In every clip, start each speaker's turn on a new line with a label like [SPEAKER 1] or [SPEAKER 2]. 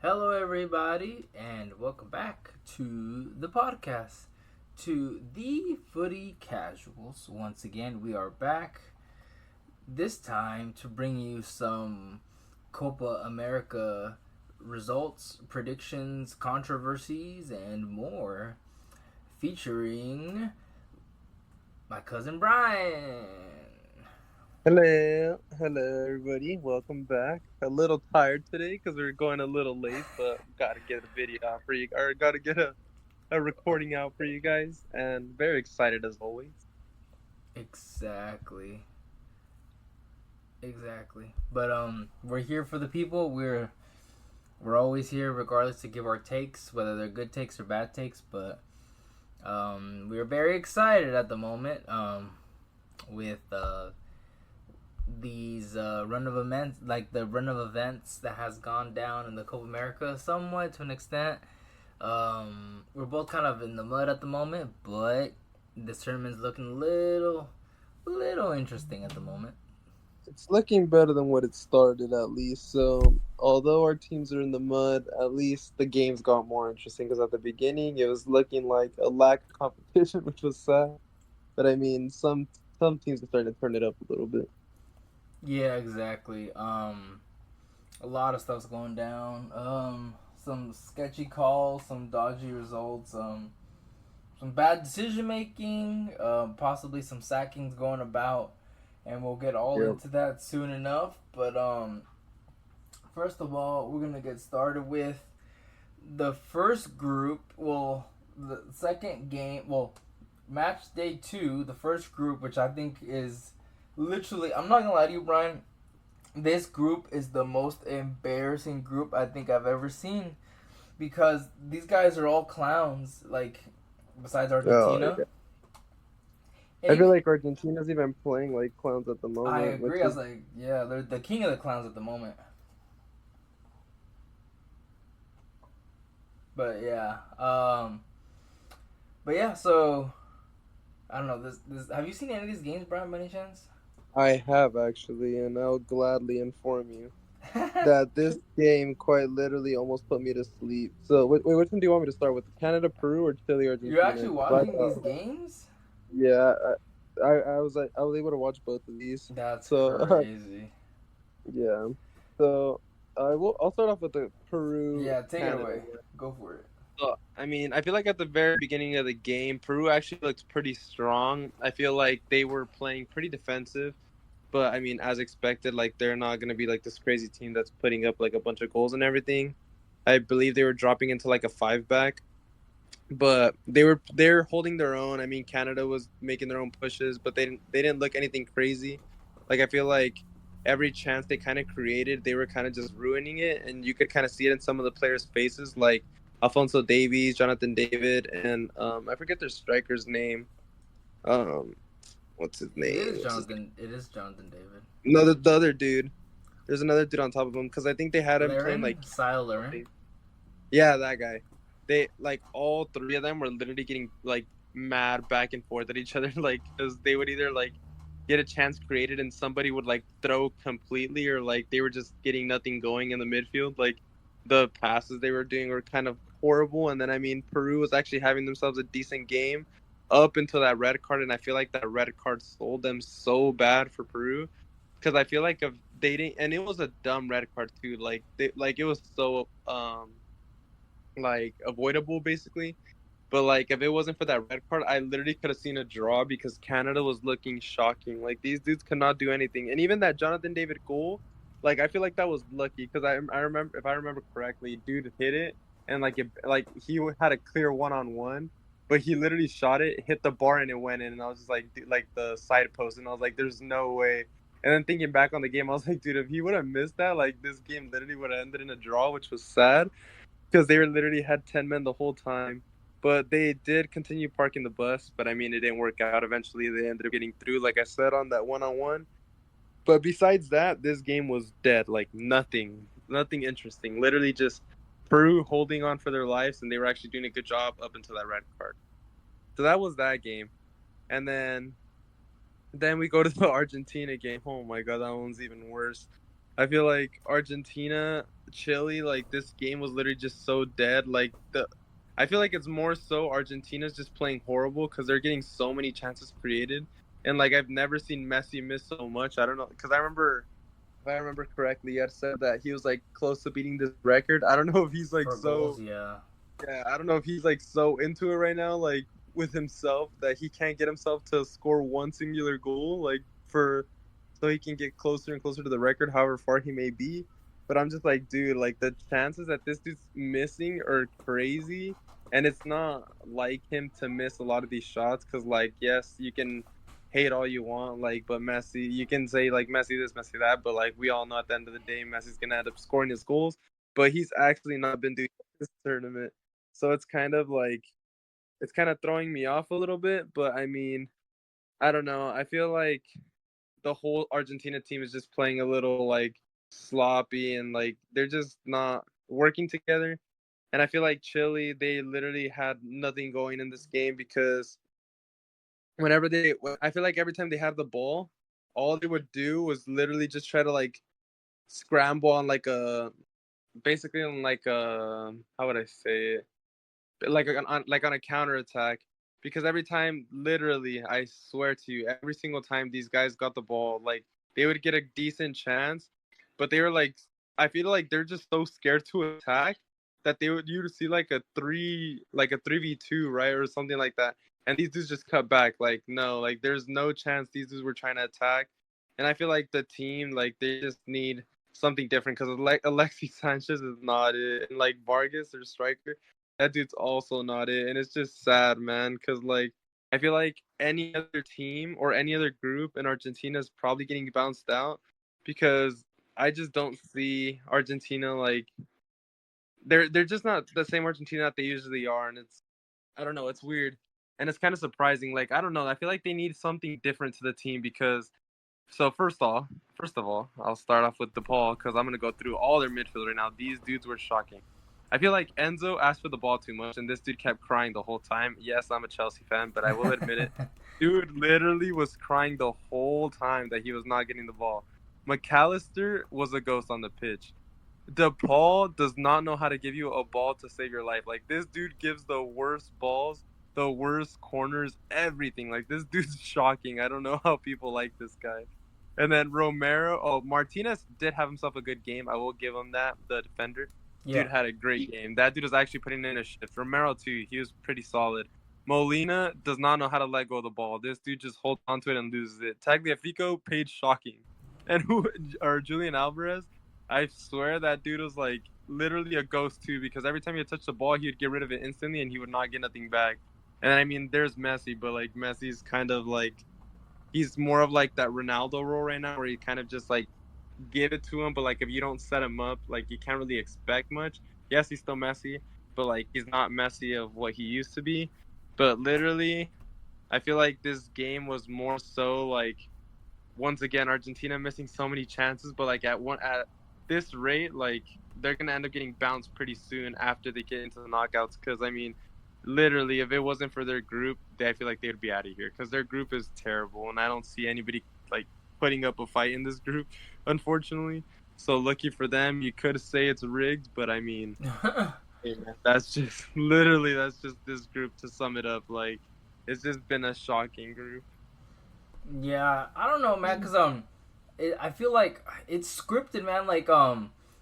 [SPEAKER 1] Hello, everybody, and welcome back to the podcast, to the Footy Casuals. Once again, we are back this time to bring you some Copa America results, predictions, controversies, and more, featuring my cousin Brian.
[SPEAKER 2] Hello, everybody. Welcome back. A little tired today because we're going a little late, but gotta get a video out for you, or gotta get a recording out for you guys, and very excited as always.
[SPEAKER 1] Exactly. Exactly. But we're here for the people. We're always here, regardless, to give our takes, whether they're good takes or bad takes. But we're very excited at the moment with these run of events, like the run of events that has gone down in the Copa America, somewhat to an extent. We're both kind of in the mud at the moment, but this tournament's looking little interesting at the moment.
[SPEAKER 2] It's looking better than what it started, at least. So, although our teams are in the mud, at least the games got more interesting because at the beginning it was looking like a lack of competition, which was sad. But I mean, some teams are starting to turn it up a little bit.
[SPEAKER 1] Yeah, exactly. A lot of stuff's going down. Some sketchy calls, some dodgy results, some bad decision making, possibly some sackings going about, and we'll get all
[SPEAKER 2] Yeah.
[SPEAKER 1] into that soon enough. But first of all, we're gonna get started with the first group. Well, the second game. Well, match day two, the first group, which I think is literally. I'm not gonna lie to you, Brian. This group is the most embarrassing group I think I've ever seen because these guys are all clowns. Like, besides
[SPEAKER 2] Oh,
[SPEAKER 1] Argentina,
[SPEAKER 2] yeah.
[SPEAKER 1] and
[SPEAKER 2] I feel
[SPEAKER 1] even
[SPEAKER 2] like Argentina's even playing like clowns at the
[SPEAKER 1] I
[SPEAKER 2] moment, which
[SPEAKER 1] agree. I
[SPEAKER 2] is
[SPEAKER 1] was like, yeah, they're the king of the clowns at the moment. But yeah, but yeah. So I don't know. This. Have you seen any of these games, Brian? By any chance?
[SPEAKER 2] I have actually, and I'll gladly inform you that this game quite literally almost put me to sleep. So, wait, which one do you want me to start with? Canada, Peru, or Chile,
[SPEAKER 1] You're
[SPEAKER 2] Argentina?
[SPEAKER 1] actually
[SPEAKER 2] 'Cause
[SPEAKER 1] watching these games?
[SPEAKER 2] yeah, I was able to watch both of these.
[SPEAKER 1] That's
[SPEAKER 2] So,
[SPEAKER 1] crazy.
[SPEAKER 2] yeah. So, I'll start off with the Peru
[SPEAKER 1] Yeah, take it
[SPEAKER 2] Canada
[SPEAKER 1] away.
[SPEAKER 2] one.
[SPEAKER 1] Go for it.
[SPEAKER 2] So, I mean, I feel like at the very beginning of the game, Peru actually looked pretty strong. I feel like they were playing pretty defensive. But I mean, as expected, like they're not gonna be like this crazy team that's putting up like a bunch of goals and everything. I believe they were dropping into like a five back, but they're holding their own. I mean, Canada was making their own pushes, but they didn't look anything crazy. Like I feel like every chance they kind of created, they were kind of just ruining it, and you could kind of see it in some of the players' faces, like Alfonso Davies, Jonathan David, and I forget their striker's name. Um, what's his name? What's his name?
[SPEAKER 1] It is Jonathan David.
[SPEAKER 2] No, the other dude. There's another dude on top of him because I think they had him playing
[SPEAKER 1] Laren,
[SPEAKER 2] like
[SPEAKER 1] Sile Laren.
[SPEAKER 2] yeah, that guy. They like all three of them were literally getting like mad back and forth at each other, like because they would either like get a chance created and somebody would like throw completely, or like they were just getting nothing going in the midfield. Like the passes they were doing were kind of horrible, and then I mean Peru was actually having themselves a decent game up until that red card, and I feel like that red card sold them so bad for Peru because I feel like if they didn't, and it was a dumb red card too. Like it was so like avoidable basically. But like if it wasn't for that red card, I literally could have seen a draw because Canada was looking shocking. Like these dudes could not do anything, and even that Jonathan David goal, like I feel like that was lucky because I remember if I remember correctly, dude hit it and like he had a clear one on one, but he literally shot it, hit the bar, and it went in. And I was just like, dude, like the side post, and I was like, there's no way. And then thinking back on the game, I was like, dude, if he would have missed that, like this game literally would have ended in a draw, which was sad because they were literally had 10 men the whole time. But they did continue parking the bus, but I mean, it didn't work out. Eventually, they ended up getting through, like I said, on that one on one. But besides that, this game was dead. Like nothing interesting. Literally just Peru holding on for their lives, and they were actually doing a good job up until that red card. So that was that game. And then we go to the Argentina game. Oh my god, that one's even worse. I feel like Argentina, Chile, like this game was literally just so dead. I feel like it's more so Argentina's just playing horrible because they're getting so many chances created, and like I've never seen Messi miss so much. I don't know because I remember, if I remember correctly, you had said that he was like close to beating this record. I don't know if he's like
[SPEAKER 1] For goals,
[SPEAKER 2] so,
[SPEAKER 1] yeah.
[SPEAKER 2] yeah, I don't know if he's like so into it right now, like with himself that he can't get himself to score one singular goal, like for so he can get closer and closer to the record, however far he may be. But I'm just like, dude, like the chances that this dude's missing are crazy, and it's not like him to miss a lot of these shots because, like, yes, you can hate all you want, like, but Messi, you can say like Messi this, Messi that, but like we all know at the end of the day, Messi's gonna end up scoring his goals, but he's actually not been doing this tournament. So it's kind of like it's kind of throwing me off a little bit, but I mean, I don't know. I feel like the whole Argentina team is just playing a little like sloppy and like they're just not working together. And I feel like Chile, they literally had nothing going in this game because I feel like every time they had the ball, all they would do was literally just try to like scramble on like basically on like how would I say it? Like on a counter attack because every time literally I swear to you every single time these guys got the ball like they would get a decent chance but they were like I feel like they're just so scared to attack that they would you to see like a 3v2 right or something like that and these dudes just cut back like no like there's no chance these dudes were trying to attack and I feel like the team like they just need something different because Alexis Sanchez is not it and like Vargas their striker that dude's also not it, and it's just sad, man. Cause like I feel like any other team or any other group in Argentina is probably getting bounced out because I just don't see Argentina like they're just not the same Argentina that they usually are, and it's I don't know, it's weird and it's kind of surprising. Like I don't know, I feel like they need something different to the team because so first of all, I'll start off with DePaul because I'm gonna go through all their midfield right now. These dudes were shocking. I feel like Enzo asked for the ball too much, and this dude kept crying the whole time. Yes, I'm a Chelsea fan, but I will admit it. Dude literally was crying the whole time that he was not getting the ball. McAllister was a ghost on the pitch. DePaul does not know how to give you a ball to save your life. Like this dude gives the worst balls, the worst corners, everything. Like this dude's shocking. I don't know how people like this guy. And then Martinez did have himself a good game. I will give him that. The defender,
[SPEAKER 1] Yeah.
[SPEAKER 2] dude had a great game. That dude was actually putting in a shift. Romero too. He was pretty solid. Molina does not know how to let go of the ball. This dude just holds onto it and loses it. Tagliafico paid shocking, and Julian Alvarez. I swear that dude was like literally a ghost too because every time he touched the ball, he would get rid of it instantly and he would not get nothing back. And I mean, there's Messi, but like Messi's kind of like he's more of like that Ronaldo role right now, where he kind of just like give it to him, but like if you don't set him up, like you can't really expect much. Yes, he's still Messi, but like he's not Messi of what he used to be. But literally, I feel like this game was more so like once again Argentina missing so many chances, but like at this rate, like they're gonna end up getting bounced pretty soon after they get into the knockouts. Because I mean, literally, if it wasn't for their group, I feel like they would be out of here. Because their group is terrible, and I don't see anybody like putting up a fight in this group, unfortunately. So lucky for them, you could say it's rigged, but I mean, hey, man, that's just literally that's just this group to sum it up. Like, it's just been a shocking group.
[SPEAKER 1] Yeah, I don't know, man, cause I feel like it's scripted, man. Like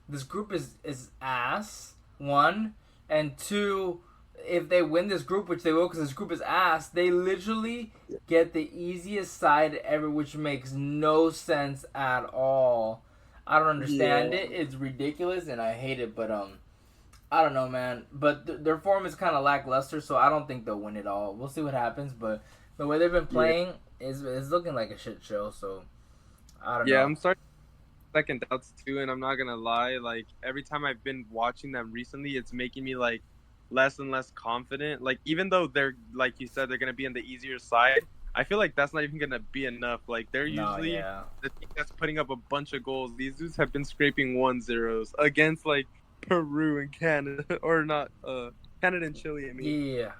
[SPEAKER 1] this group is ass one, and two, if they win this group, which they will, cause this group is ass, they literally get the easiest side ever, which makes no sense at all. I don't understand
[SPEAKER 2] Yeah.
[SPEAKER 1] it. It's ridiculous, and I hate it. But I don't know, man. But their form is kind of lackluster, so I don't think they'll win it all. We'll see what happens, but the way they've been
[SPEAKER 2] Yeah.
[SPEAKER 1] playing is looking like a shit show. So I don't
[SPEAKER 2] Yeah,
[SPEAKER 1] know.
[SPEAKER 2] I'm starting second doubts too, and I'm not gonna lie. Like every time I've been watching them recently, it's making me like less and less confident. Like even though they're like you said, they're gonna be on the easier side. I feel like that's not even gonna be enough. Like they're
[SPEAKER 1] No,
[SPEAKER 2] usually
[SPEAKER 1] yeah,
[SPEAKER 2] the team that's putting up a bunch of goals. These dudes have been scraping 1-0s against like Peru and Canada, or not Canada and Chile. I mean,
[SPEAKER 1] yeah.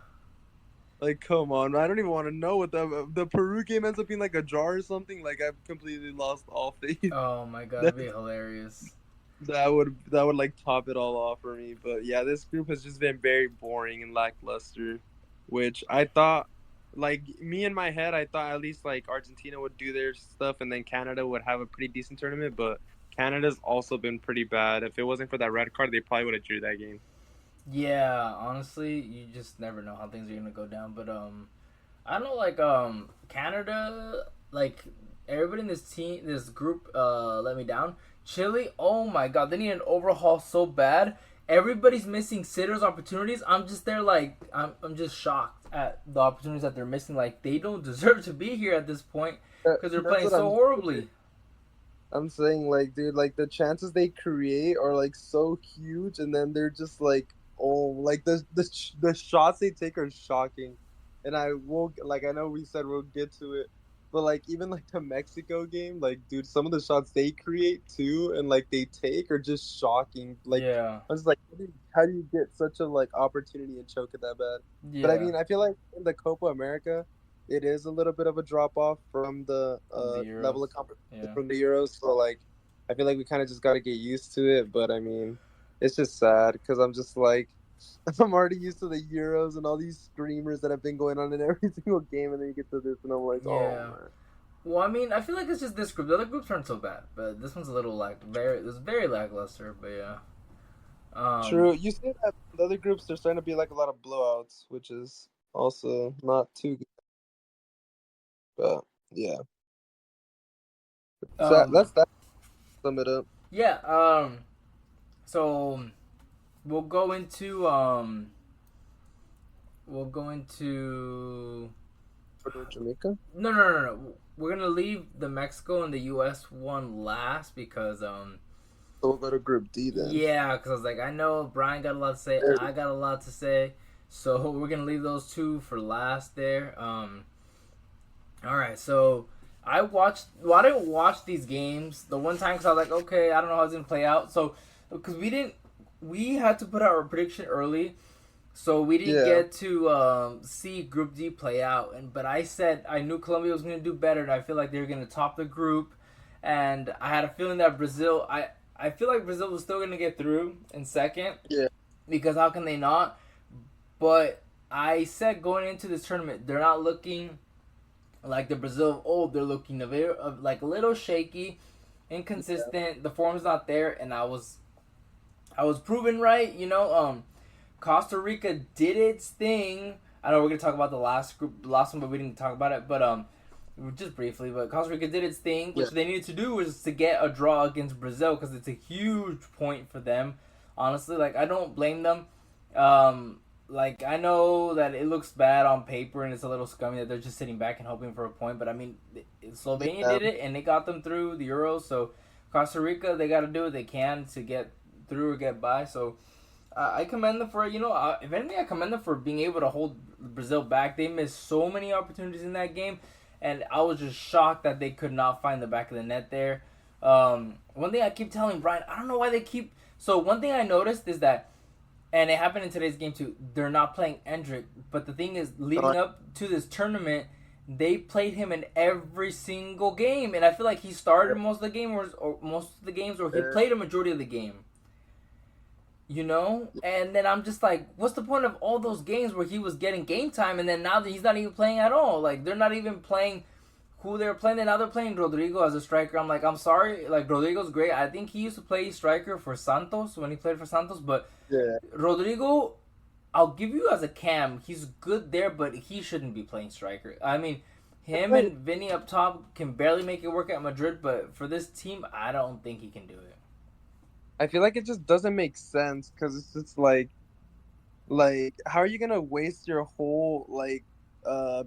[SPEAKER 2] Like, come on, I don't even want to know what the Peru game ends up being like a draw or something. Like, I've completely lost all faith.
[SPEAKER 1] Oh my god,
[SPEAKER 2] that
[SPEAKER 1] that'd be hilarious.
[SPEAKER 2] that would like top it all off for me. But yeah, this group has just been very boring and lackluster, which I thought, like me in my head, I thought at least like Argentina would do their stuff and then Canada would have a pretty decent tournament. But Canada's also been pretty bad. If it wasn't for that red card, they probably would have drew that game.
[SPEAKER 1] Yeah, honestly, you just never know how things are gonna go down. But I don't know, like Canada, like everybody in this group, let me down. Chile, oh my god, they need an overhaul so bad. Everybody's missing sitters opportunities. I'm just there, like I'm just shocked at the opportunities that they're missing. Like they don't deserve to be here at this point because they're
[SPEAKER 2] That's
[SPEAKER 1] playing
[SPEAKER 2] what
[SPEAKER 1] so horribly.
[SPEAKER 2] I'm saying. Like, dude, like the chances they create are like so huge, and then they're just like, oh, like the shots they take are shocking. And I will like I know we said we'll get to it, but like even like the Mexico game, like dude, some of the shots they create too, and like they take are just shocking. Like
[SPEAKER 1] Yeah,
[SPEAKER 2] I was like, how do you get such a like opportunity and choke it that bad? But I
[SPEAKER 1] yeah,
[SPEAKER 2] mean, I feel like in the Copa America, it is a little bit of a drop off from the
[SPEAKER 1] the Euros.
[SPEAKER 2] level of competition
[SPEAKER 1] Yeah.
[SPEAKER 2] from the Euros. So like, I feel like we kind of just got to get used to it. But I mean, it's just sad because I'm just like, I'm already used to the Euros and all these screamers that have been going on in every single game, and then you get to this, and I'm like, oh
[SPEAKER 1] Yeah.
[SPEAKER 2] man.
[SPEAKER 1] Well, I mean, I feel like it's just this group. The other groups aren't so bad, but this one's a little like very lackluster. But yeah.
[SPEAKER 2] True.
[SPEAKER 1] Um.
[SPEAKER 2] You say that the other groups there's starting to be like a lot of blowouts, which is also not too good. But yeah, so
[SPEAKER 1] Um.
[SPEAKER 2] that's that. Sum it up.
[SPEAKER 1] Yeah. So we'll go into we'll go into
[SPEAKER 2] For Jamaica.
[SPEAKER 1] no. We're gonna leave the Mexico and the U.S. one last because
[SPEAKER 2] So we'll go to Group D then.
[SPEAKER 1] yeah, because I was like, I know Brian got a lot to say, I got a lot to say, so we're gonna leave those two for last there. All right, so I watched. Well, I didn't watch these games the one time because I was like, okay, I don't know how it's gonna play out. So because we had to put out our prediction early, so we didn't
[SPEAKER 2] Yeah.
[SPEAKER 1] get to see Group D play out. But I said I knew Colombia was gonna do better, and I feel like they were gonna top the group. And I had a feeling that Brazil, I feel like Brazil was still gonna get through in second
[SPEAKER 2] Yeah.
[SPEAKER 1] because how can they not? But I said going into this tournament, they're not looking like the Brazil of old. They're looking like a little shaky, inconsistent. The form's not there, and I was proven right. Costa Rica did its thing. I know we're gonna talk about the last one, but we didn't talk about it. But just briefly, but Costa Rica did its thing,
[SPEAKER 2] Yeah.
[SPEAKER 1] which they needed to do was to get a draw against Brazil because it's a huge point for them. Honestly, like I don't blame them. Like I know that it looks bad on paper and it's a little scummy that they're just sitting back and hoping for a point, but I mean, Slovenia
[SPEAKER 2] Yeah.
[SPEAKER 1] did it and they got them through the Euros. So Costa Rica, they got to do what they can to get through or get by. So I commend them for if anything, I commend them for being able to hold Brazil back. They missed so many opportunities in that game, and I was just shocked that they could not find the back of the net there. One thing I keep telling Brian, I don't know why they keep. So one thing I noticed is that, and it happened in today's game too. They're not playing Endrick, but the thing is, leading up to this tournament, they played him in every single game, and I feel like he started most of the game or most of the games, or he played a majority of the game. And then I'm just like, what's the point of all those games where he was getting game time, and then now that he's not even playing at all? Like they're not even playing who they're playing. And now they're playing Rodrigo as a striker. I'm like, I'm sorry, like Rodrigo's great. I think he used to play striker for Santos when he played for Santos, but
[SPEAKER 2] Yeah.
[SPEAKER 1] Rodrigo, I'll give you as a cam, he's good there, but he shouldn't be playing striker. I mean, him and Vinny up top can barely make it work at Madrid, but for this team, I don't think he can do it.
[SPEAKER 2] I feel like it just doesn't make sense because it's just like how are you gonna waste your whole like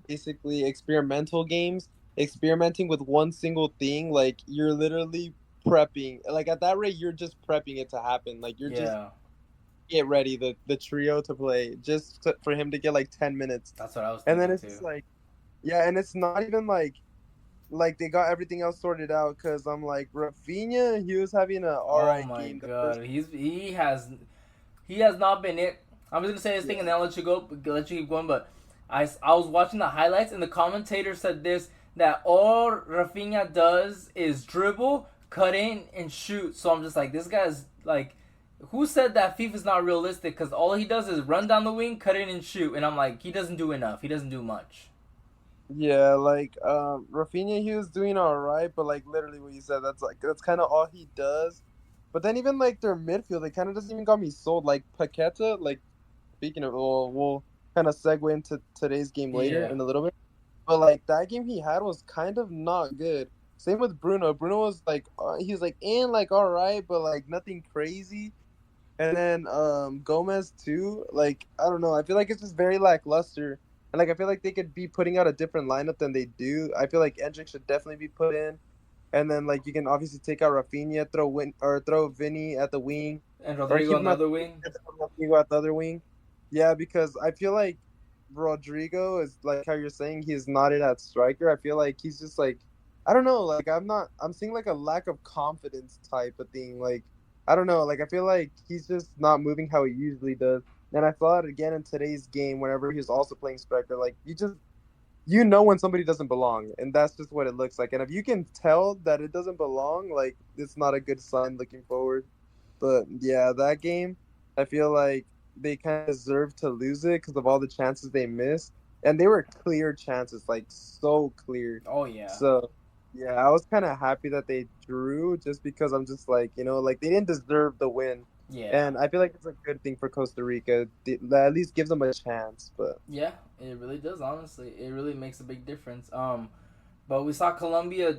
[SPEAKER 2] basically experimental games experimenting with one single thing? Like you're literally prepping, like at that rate you're just prepping it to happen, like you're just
[SPEAKER 1] Yeah,
[SPEAKER 2] get ready the trio to play for him to get like 10 minutes,
[SPEAKER 1] that's what I was
[SPEAKER 2] and then
[SPEAKER 1] thinking
[SPEAKER 2] it's
[SPEAKER 1] too.
[SPEAKER 2] just like yeah, and it's not even like they got everything else sorted out because I'm like Rafinha, he was having a
[SPEAKER 1] Oh
[SPEAKER 2] alright
[SPEAKER 1] my
[SPEAKER 2] game the first.
[SPEAKER 1] god, he has not been it. I'm just gonna say this thing and then I'll let you go, let you keep going. But I was watching the highlights and the commentator said this, that all Rafinha does is dribble, cut in, and shoot. So I'm just like, this guy's like, who said that FIFA's not realistic? Because all he does is run down the wing, cut in, and shoot. And I'm like, he doesn't do enough. He doesn't do much.
[SPEAKER 2] Yeah, like Rafinha, he was doing all right, but like literally what you said, that's kind of all he does. But then even like their midfield, they kind of doesn't even got me sold. Like Paqueta, like speaking of, we'll kind of segue into today's game later
[SPEAKER 1] Yeah.
[SPEAKER 2] in a little bit. But like that game he had was kind of not good. Same with Bruno. Bruno was like he was like in like all right, but like nothing crazy. And then Gomez too. Like I don't know. I feel like it's just very lackluster. And like I feel like they could be putting out a different lineup than they do. I feel like Endrick should definitely be put in. And then like you can obviously take out Rafinha, throw Vinny at the wing,
[SPEAKER 1] And
[SPEAKER 2] or
[SPEAKER 1] Rodrigo
[SPEAKER 2] keep
[SPEAKER 1] on
[SPEAKER 2] him
[SPEAKER 1] the
[SPEAKER 2] at
[SPEAKER 1] other wing.
[SPEAKER 2] Rodrigo at the other wing. Yeah, because I feel like Rodrigo is like how you're saying he's not in at striker. I feel like he's just like I don't know, like I'm seeing like a lack of confidence type of thing. Like I don't know, like I feel like he's just not moving how he usually does. And I saw it again in today's game whenever he was also playing striker. Like you know when somebody doesn't belong, and that's just what it looks like. And if you can tell that it doesn't belong, like it's not a good sign looking forward. But yeah, that game, I feel like they kind of deserved to lose it because of all the chances they missed, and they were clear chances, like so clear.
[SPEAKER 1] Oh yeah.
[SPEAKER 2] So yeah, I was kind of happy that they drew, just because I'm just like like they didn't deserve the win,
[SPEAKER 1] Yeah.
[SPEAKER 2] and I feel like it's a good thing for Costa Rica. That at least gives them a chance. But
[SPEAKER 1] Yeah, it really does. Honestly, it really makes a big difference. But we saw Colombia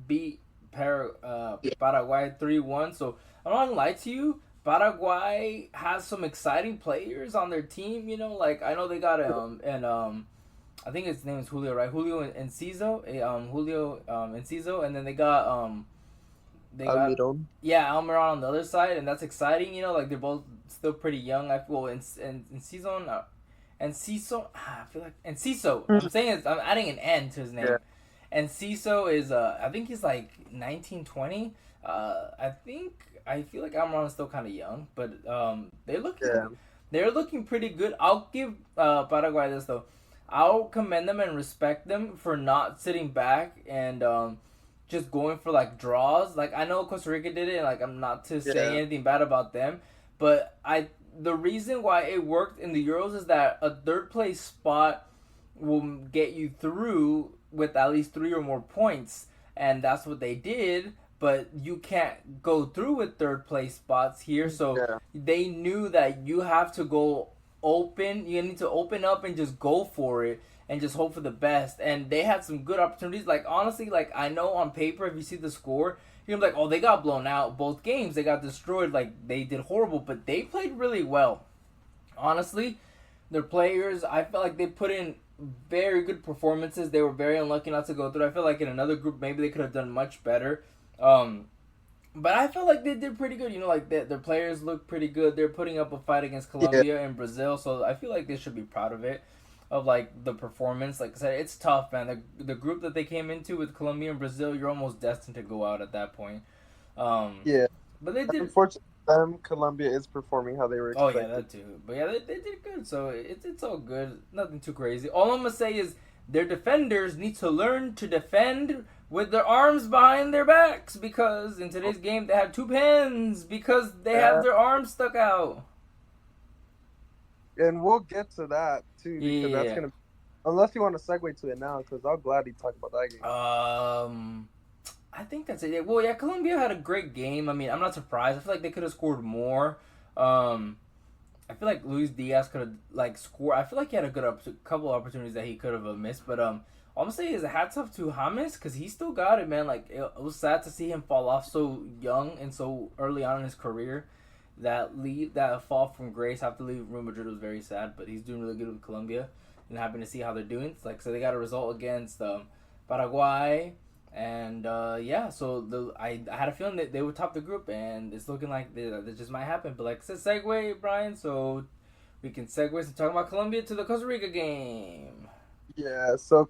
[SPEAKER 1] beat Paraguay 3-1. So I'm not gonna lie to you. Paraguay has some exciting players on their team. You know, like I know they got and I think his name is Julio, right? Julio Enciso, Julio Enciso, and then they got
[SPEAKER 2] Almiron.
[SPEAKER 1] yeah Almiron on the other side, and that's exciting. You know, like they're both still pretty young. I feel and season and Ciso, I feel like and Ciso. I'm adding an N to his name.
[SPEAKER 2] Yeah,
[SPEAKER 1] And Ciso is I think he's like 19, 20. I feel like Almiron is still kind of young, but
[SPEAKER 2] yeah,
[SPEAKER 1] they're looking pretty good. I'll give Paraguay this though. I'll commend them and respect them for not sitting back and just going for like draws. Like I know Costa Rica did it, and like I'm not to say
[SPEAKER 2] yeah,
[SPEAKER 1] anything bad about them, but the reason why it worked in the Euros is that a third place spot will get you through with at least 3 or more points, and that's what they did. But you can't go through with third place spots here, so
[SPEAKER 2] yeah.
[SPEAKER 1] they knew that you have to go open. You need to open up and just go for it and just hope for the best. And they had some good opportunities. Like honestly, like I know on paper, if you see the score, you're like, oh, they got blown out both games. They got destroyed. Like they did horrible, but they played really well. Honestly, their players, I felt like they put in very good performances. They were very unlucky not to go through. I feel like in another group, maybe they could have done much better. Um, but I felt like they did pretty good. You know, like their players look pretty good. They're putting up a fight against
[SPEAKER 2] Yeah.
[SPEAKER 1] Colombia and Brazil, so I feel like they should be proud of it, of like the performance. Like I said, it's tough, man. The group that they came into with Colombia and Brazil, you're almost destined to go out at that point. Um,
[SPEAKER 2] Yeah,
[SPEAKER 1] but they did.
[SPEAKER 2] unfortunately, them Colombia is performing how they were
[SPEAKER 1] Oh yeah,
[SPEAKER 2] expected.
[SPEAKER 1] that too. But yeah, they did good. So it's all good. Nothing too crazy. All I'm gonna say is their defenders need to learn to defend with their arms behind their backs, because in today's game they have two pins because they have
[SPEAKER 2] Yeah,
[SPEAKER 1] their arms stuck out.
[SPEAKER 2] and we'll get to that too because that's
[SPEAKER 1] Yeah.
[SPEAKER 2] gonna. Unless you want to segue to it now, because I'll gladly talk about that game.
[SPEAKER 1] I think that's it. Yeah, well, yeah, Colombia had a great game. I mean, I'm not surprised. I feel like they could have scored more. Um, I feel like Luis Diaz could have like scored. I feel like he had a good couple opportunities that he could have missed. But all I'm gonna say is hats off to James, because he still got it, man. Like it was sad to see him fall off so young and so early on in his career. That fall from grace, have to leave Real Madrid was very sad. But he's doing really good with Colombia, and happy to see how they're doing. It's like so they got a result against Paraguay. And yeah, so I had a feeling that they would top the group, and it's looking like that just might happen. But like I said, segue, Brian, so we can segue from talking about Colombia to the Costa Rica game.
[SPEAKER 2] Yeah. So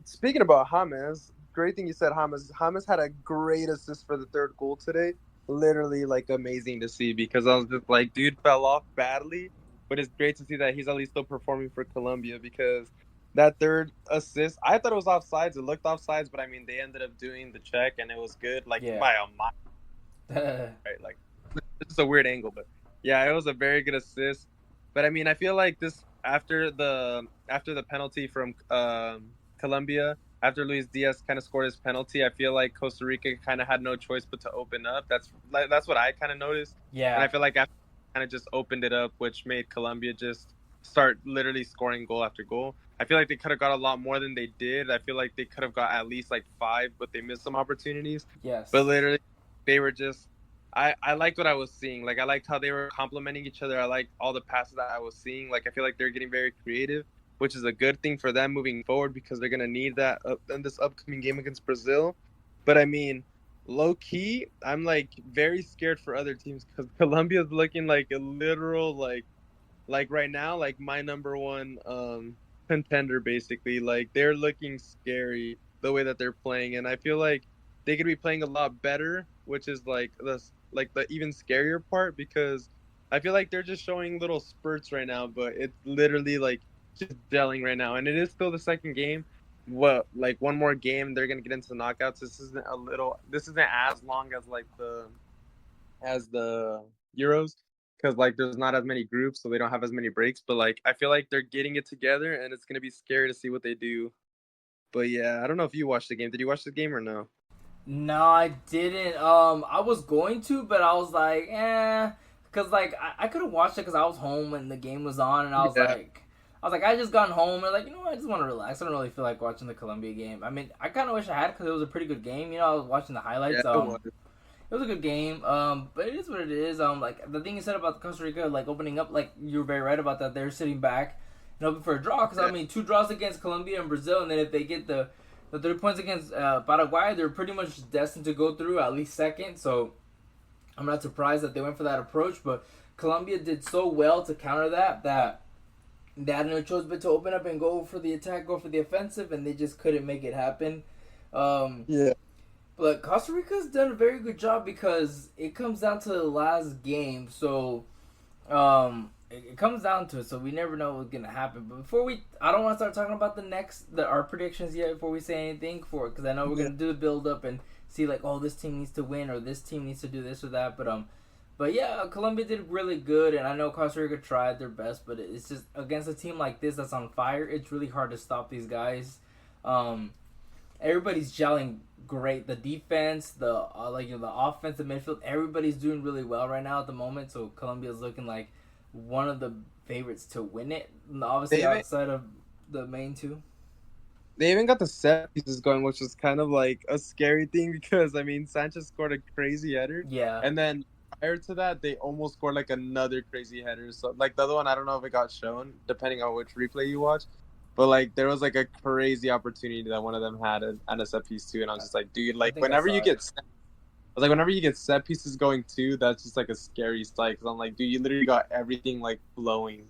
[SPEAKER 2] speaking about James, great thing you said. James had a great assist for the third goal today. Literally, like amazing to see because I was just like, dude fell off badly, but it's great to see that he's at least still performing for Colombia because that third assist, I thought it was offsides. It looked offsides, but I mean, they ended up doing the check and it was good, like
[SPEAKER 1] Yeah.
[SPEAKER 2] by a mile, right? Like, it's a weird angle, but yeah, it was a very good assist. But I mean, I feel like this after the penalty from Colombia, after Luis Diaz kind of scored his penalty, I feel like Costa Rica kind of had no choice but to open up. That's what I kind of noticed, and I
[SPEAKER 1] Yeah.
[SPEAKER 2] feel like after kind of just opened it up, which made Colombia just start literally scoring goal after goal. I feel like they could have got a lot more than they did. I feel like they could have got at least like 5, but they missed some opportunities. But
[SPEAKER 1] Yes.
[SPEAKER 2] literally, they were just I liked what I was seeing. Like I liked how they were complimenting each other. I liked all the passes that I was seeing. Like I feel like they're getting very creative, which is a good thing for them moving forward because they're gonna need that in this upcoming game against Brazil. But I mean, low key, I'm like very scared for other teams because Colombia's looking like a literal like right now like my number one contender basically. Like they're looking scary the way that they're playing, and I feel like they could be playing a lot better, which is like the even scarier part because I feel like they're just showing little spurts right now, but it's literally like just gelling right now, and it is still the second game. What like one more game they're gonna get into the knockouts. This isn't as long as like the Euros because like there's not as many groups, so they don't have as many breaks. But like I feel like they're getting it together, and it's gonna be scary to see what they do. But yeah, I don't know if you watched the game. Did you watch the game or no?
[SPEAKER 1] No, I didn't. I was going to, but I was like, because like I could have watched it because I was home when the game was on, and
[SPEAKER 2] Yeah,
[SPEAKER 1] I just gotten home and like, you know what, I just want to relax. I don't really feel like watching the Colombia game. I mean, I kind of wish I had because it was a pretty good game. You know, I was watching the
[SPEAKER 2] yeah,
[SPEAKER 1] highlights.
[SPEAKER 2] it was.
[SPEAKER 1] It was a good game. But it is what it is. Like the thing you said about Costa Rica, like opening up, like you were very right about that. They're sitting back and hoping for a draw. Because I
[SPEAKER 2] Yeah,
[SPEAKER 1] mean, 2 draws against Colombia and Brazil, and then if they get the 3 points against Paraguay, they're pretty much destined to go through at least second. So I'm not surprised that they went for that approach. But Colombia did so well to counter that they had no choice but to open up and go for the attack, go for the offensive, and they just couldn't make it happen. Um,
[SPEAKER 2] yeah,
[SPEAKER 1] but Costa Rica's done a very good job because it comes down to the last game. So it comes down to it. So we never know what's gonna happen. But I don't want to start talking about our predictions yet before we say anything for it because I know we're
[SPEAKER 2] yeah.
[SPEAKER 1] gonna do the build up and see like, oh, this team needs to win or this team needs to do this or that. But yeah, Colombia did really good, and I know Costa Rica tried their best, but it's just against a team like this that's on fire. It's really hard to stop these guys. Um, Everybody's gelling great. The defense, the offense, the midfield, everybody's doing really well right now at the moment. So Colombia's looking like one of the favorites to win it.
[SPEAKER 2] They
[SPEAKER 1] Obviously,
[SPEAKER 2] even
[SPEAKER 1] outside of the main two.
[SPEAKER 2] they even got the set pieces going, which was kind of like a scary thing because I mean Sanchez scored a crazy header,
[SPEAKER 1] Yeah,
[SPEAKER 2] and then prior to that they almost scored like another crazy header. So like the other one, I don't know if it got shown depending on which replay you watch, but like there was like a crazy opportunity that one of them had and a set piece too, and I was just like, dude,
[SPEAKER 1] I
[SPEAKER 2] like
[SPEAKER 1] think I saw it.
[SPEAKER 2] whenever you get set pieces going too, that's just like a scary sight because I'm like, dude, you literally got everything like flowing,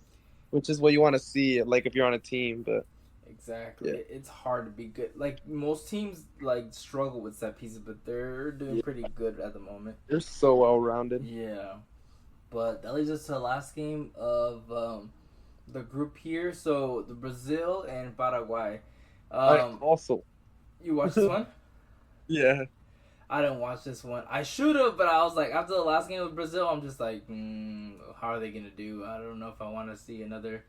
[SPEAKER 2] which is what you want to see like if you're on a team, but.
[SPEAKER 1] Exactly.
[SPEAKER 2] Yeah.
[SPEAKER 1] It's hard to be good. Like most teams, like struggle with set pieces, but they're doing
[SPEAKER 2] Yeah,
[SPEAKER 1] pretty good at the moment.
[SPEAKER 2] they're so well rounded.
[SPEAKER 1] Yeah. But that leads us to the last game of the group here. So the Brazil and Paraguay.
[SPEAKER 2] I
[SPEAKER 1] Um,
[SPEAKER 2] also,
[SPEAKER 1] you watched this one?
[SPEAKER 2] yeah,
[SPEAKER 1] I didn't watch this one. I should have, but I was like, after the last game with Brazil, I'm just like, how are they gonna do? I don't know if I want to see another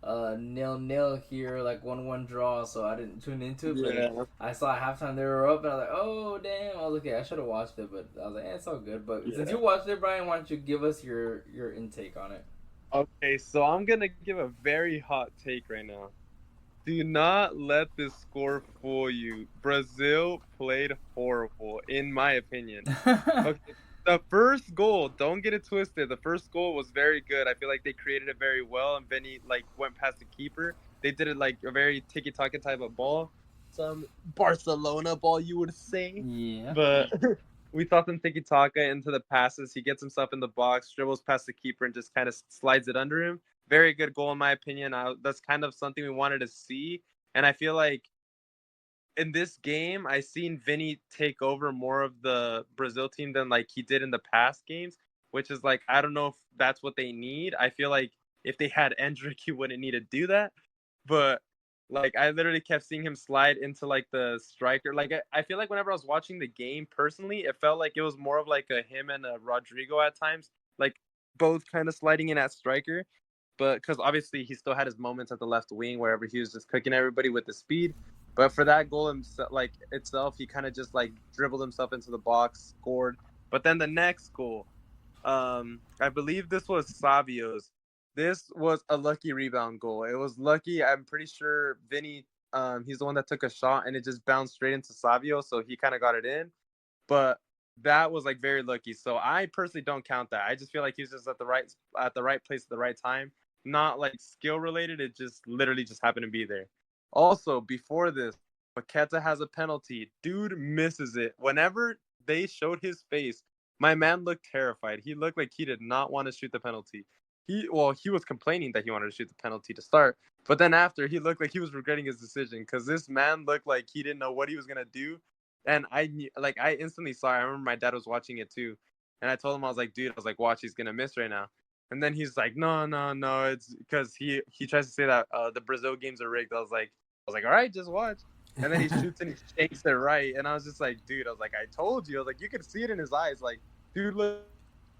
[SPEAKER 1] 0-0 here, like 1-1 draw. So I didn't tune into it.
[SPEAKER 2] yeah,
[SPEAKER 1] But I saw at halftime they were up, and I was like, oh damn! I was like, okay, I should have watched it, but I was like, it's all good. But since
[SPEAKER 2] yeah.
[SPEAKER 1] you watched it, Brian, why don't you give us your intake on it?
[SPEAKER 2] Okay, so I'm gonna give a very hot take right now. Do not let this score fool you. Brazil played horrible, in my opinion. Okay, the first goal, don't get it twisted. The first goal was very good. I feel like they created it very well, and Vinny like went past the keeper. They did it like a very tiki-taka type of ball, some Barcelona ball, you would say.
[SPEAKER 1] Yeah.
[SPEAKER 2] But we saw some tiki-taka into the passes. He gets himself in the box, dribbles past the keeper, and just kind of slides it under him. Very good goal in my opinion. That's kind of something we wanted to see, and I feel like in this game, I seen Vinny take over more of the Brazil team than like he did in the past games, which is like I don't know if that's what they need. I feel like if they had Endrick, he wouldn't need to do that. But like I literally kept seeing him slide into like the striker. Like I feel like whenever I was watching the game personally, it felt like it was more of like a him and a Rodrigo at times, like both kind of sliding in at striker. But because obviously he still had his moments at the left wing wherever he was just cooking everybody with the speed. But for that goal himself, like itself, he kind of just like dribbled himself into the box, scored. But then the next goal, I believe this was Savio's. This was a lucky rebound goal. It was lucky. I'm pretty sure Vinny, he's the one that took a shot and it just bounced straight into Savio, so he kind of got it in. But that was like very lucky. So I personally don't count that. I just feel like he's just at the right place at the right time. Not like skill related. It just literally just happened to be there. Also, before this, Paqueta has a penalty. Dude misses it. Whenever they showed his face, my man looked terrified. He looked like he did not want to shoot the penalty. He was complaining that he wanted to shoot the penalty to start, but then after he looked like he was regretting his decision because this man looked like he didn't know what he was gonna do, and I instantly saw it. I remember my dad was watching it too, and I told him I was like, dude, I was like, watch, he's gonna miss right now, and then he's like, no, no, no, it's because he tries to say that the Brazil games are rigged. I was like, all right, just watch. And then he shoots and he shakes it right, and I was just like, dude, I was like, I told you, I was like, you could see it in his eyes, like, dude looks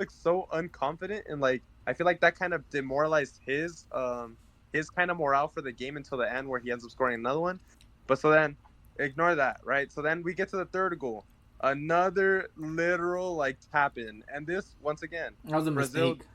[SPEAKER 2] so unconfident, and like I feel like that kind of demoralized his kind of morale for the game until the end where he ends up scoring another one. But so then ignore that, right? So then we get to the third goal. Another literal like tap in. And this once again,
[SPEAKER 1] That was a
[SPEAKER 2] Brazil,
[SPEAKER 1] mistake.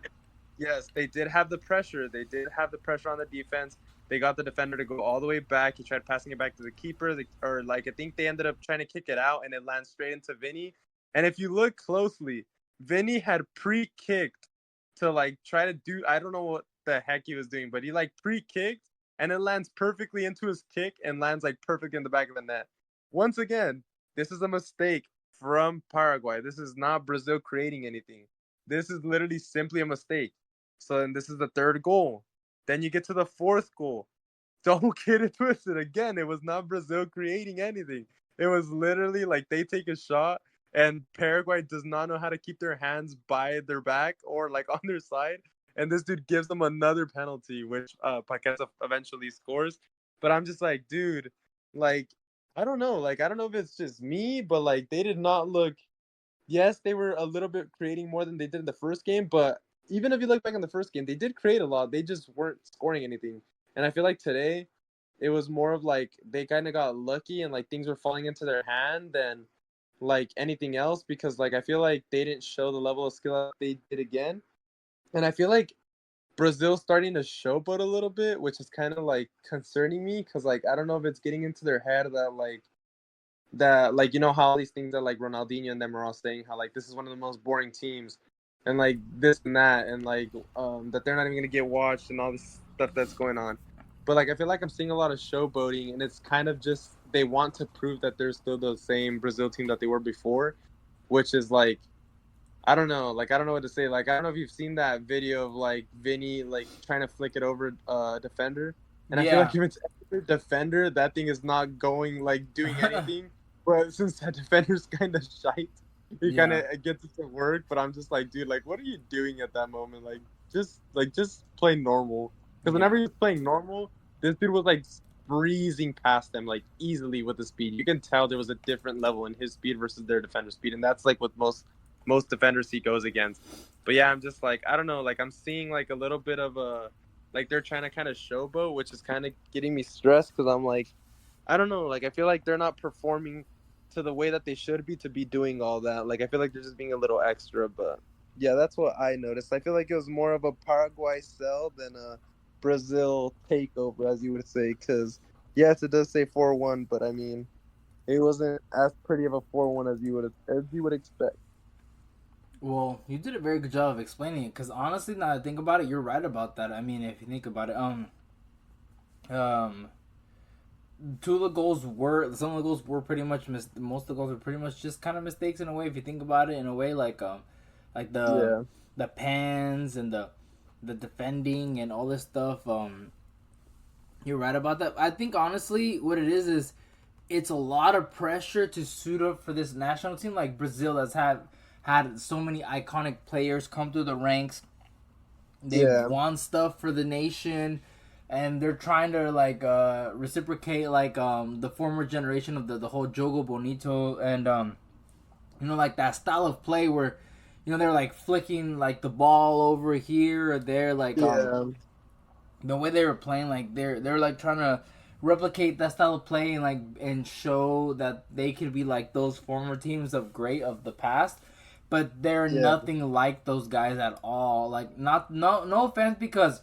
[SPEAKER 2] yes, they did have the pressure. They did have the pressure on the defense. They got the defender to go all the way back. He tried passing it back to the keeper, or like I think they ended up trying to kick it out, and it lands straight into Vinny. And if you look closely, Vinny had pre-kicked to like try to do, I don't know what the heck he was doing, but he like pre-kicked and it lands perfectly into his kick and lands like perfect in the back of the net. Once again, this is a mistake from Paraguay. This is not Brazil creating anything. This is literally simply a mistake. So then this is the third goal. Then you get to the fourth goal. Don't get it twisted. Again, it was not Brazil creating anything. It was literally like they take a shot and Paraguay does not know how to keep their hands by their back or like on their side. And this dude gives them another penalty, which Paqueta eventually scores. But I'm just like, dude, like, I don't know. Like, I don't know if it's just me, but like, they did not look. Yes, they were a little bit creating more than they did in the first game. But even if you look back in the first game, they did create a lot. They just weren't scoring anything. And I feel like today, it was more of like they kind of got lucky and like things were falling into their hand than like anything else because like I feel like they didn't show the level of skill that they did again. And I feel like Brazil's starting to showboat a little bit, which is kind of like concerning me because like I don't know if it's getting into their head that you know how all these things that like Ronaldinho and them are all saying how like this is one of the most boring teams and like this and that and like that they're not even gonna get watched and all this stuff that's going on. But like I feel like I'm seeing a lot of showboating and it's kind of just they want to prove that they're still the same Brazil team that they were before, which is like I don't know, like I don't know what to say. Like I don't know if you've seen that video of like Vinny like trying to flick it over defender, and I feel
[SPEAKER 1] Yeah.
[SPEAKER 2] like if it's ever defender, that thing is not going like doing anything. But since that defender's kind of shite, he kind
[SPEAKER 1] Yeah.
[SPEAKER 2] of gets it to work. But I'm just like, dude, like what are you doing at that moment? Just play normal. Because
[SPEAKER 1] Yeah.
[SPEAKER 2] whenever he was playing normal, this dude was like breezing past them like easily with the speed. You can tell there was a different level in his speed versus their defender speed, and that's like what most defenders he goes against. But yeah, I'm just like I don't know, like I'm seeing like a little bit of a like they're trying to kind of showboat, which is kind of getting me stressed because I'm like I don't know, like I feel like they're not performing to the way that they should be to be doing all that. Like I feel like they're just being a little extra, but yeah, that's what I noticed. I feel like it was more of a Paraguay sell than a Brazil takeover, as you would say, because yes, it does say 4-1, but I mean, it wasn't as pretty of a 4-1 as you would expect.
[SPEAKER 1] Well, you did a very good job of explaining it. Cause honestly, now that I think about it, you're right about that. I mean, if you think about it, um, two of the goals were some of the goals were pretty much most of the goals were pretty much just kind of mistakes in a way. If you think about it, in a way, like
[SPEAKER 2] Yeah.
[SPEAKER 1] the pans and the defending and all this stuff. You're right about that. I think honestly, what it is it's a lot of pressure to suit up for this national team like Brazil that's had so many iconic players come through the ranks They've
[SPEAKER 2] Yeah.
[SPEAKER 1] won stuff for the nation, and they're trying to like reciprocate like the former generation of the whole Jogo Bonito and like that style of play where they're like flicking like the ball over here or there, like
[SPEAKER 2] Yeah.
[SPEAKER 1] the way they were playing, like they're like trying to replicate that style of play and like and show that they could be like those former teams of the past, but they're
[SPEAKER 2] Yeah.
[SPEAKER 1] nothing like those guys at all. Like, not no offense, because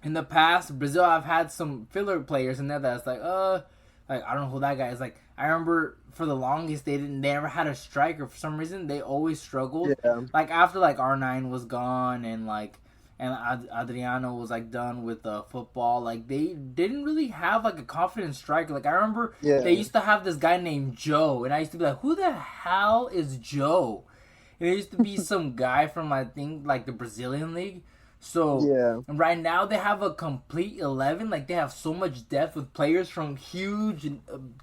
[SPEAKER 1] in the past Brazil have had some filler players in there that's like I don't know who that guy is. Like, I remember for the longest they never had a striker for some reason. They always struggled.
[SPEAKER 2] Yeah.
[SPEAKER 1] Like after like R9 was gone and like and Adriano was like done with football, like they didn't really have like a confident striker. Like I remember
[SPEAKER 2] Yeah.
[SPEAKER 1] they used to have this guy named Joe, and I used to be like, who the hell is Joe? And it used to be some guy from, I think, like the Brazilian league. So
[SPEAKER 2] Yeah.
[SPEAKER 1] right now they have a complete 11. Like they have so much depth with players from huge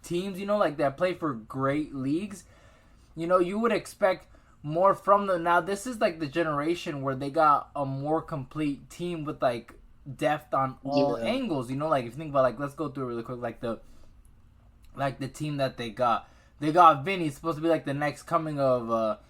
[SPEAKER 1] teams. Like that play for great leagues. You would expect more from them. Now this is like the generation where they got a more complete team with like depth on all
[SPEAKER 2] Yeah.
[SPEAKER 1] angles. Like if you think about, like, let's go through it really quick. Like the team that they got. They got Vinny, supposed to be like the next coming of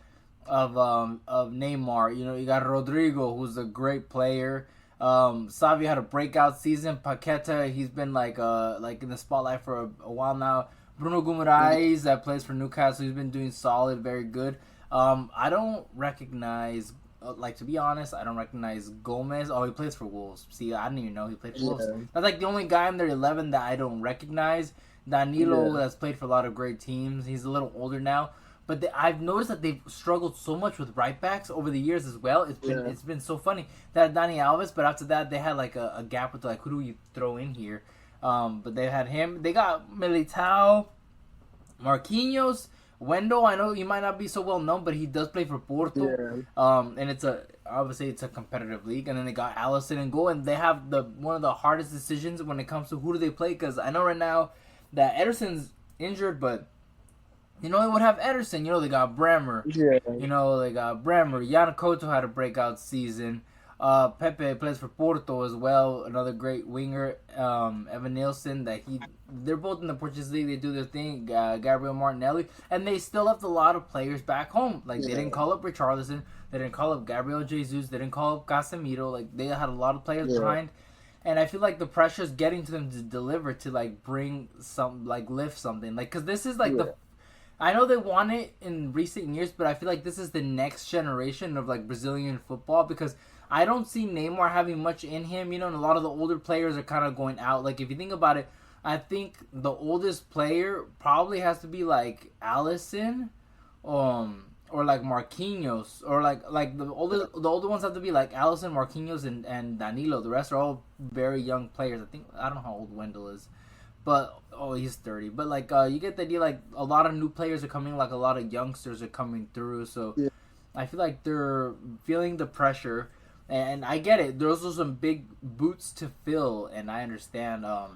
[SPEAKER 1] Neymar. You got Rodrigo, who's a great player. Savi had a breakout season. Paqueta, he's been like in the spotlight for a while now. Bruno Guimaraes, that plays for Newcastle, he's been doing solid, very good. I don't recognize, to be honest, I don't recognize Gomez. Oh, he plays for Wolves. See, I didn't even know he played for Wolves. That's like the only guy in their 11 that I don't recognize. Danilo has played for a lot of great teams. He's a little older now. But I've noticed that they've struggled so much with right backs over the years as well. It's been so funny. That Dani Alves, but after that they had like a gap with like, who do we throw in here? But they had him. They got Militao, Marquinhos, Wendell. I know he might not be so well known, but he does play for Porto. And obviously it's a competitive league. And then they got Alisson in goal, and they have one of the hardest decisions when it comes to who do they play. Because I know right now that Ederson's injured, but they would have Ederson. They got Bremer.
[SPEAKER 2] Yeah.
[SPEAKER 1] They got Bremer. Jan Couto had a breakout season. Pepe plays for Porto as well. Another great winger. Evan Nilsson. They're both in the Portuguese league. They do their thing. Gabriel Martinelli. And they still left a lot of players back home. Like, they didn't call up Richarlison. They didn't call up Gabriel Jesus. They didn't call up Casemiro. Like, they had a lot of players behind. And I feel like the pressure is getting to them to deliver, to like bring some, like lift something. Like, because this is like I know they won it in recent years, but I feel like this is the next generation of like Brazilian football, because I don't see Neymar having much in him, and a lot of the older players are kind of going out. Like, if you think about it, I think the oldest player probably has to be like Alisson, or like Marquinhos, or like the older ones have to be like Alisson, Marquinhos, and Danilo. The rest are all very young players. I don't know how old Wendell is. But, he's 30. But, like, you get the idea, like, a lot of new players are coming, like, a lot of youngsters are coming through. So, I feel like they're feeling the pressure. And I get it. There's also some big boots to fill, and I understand. I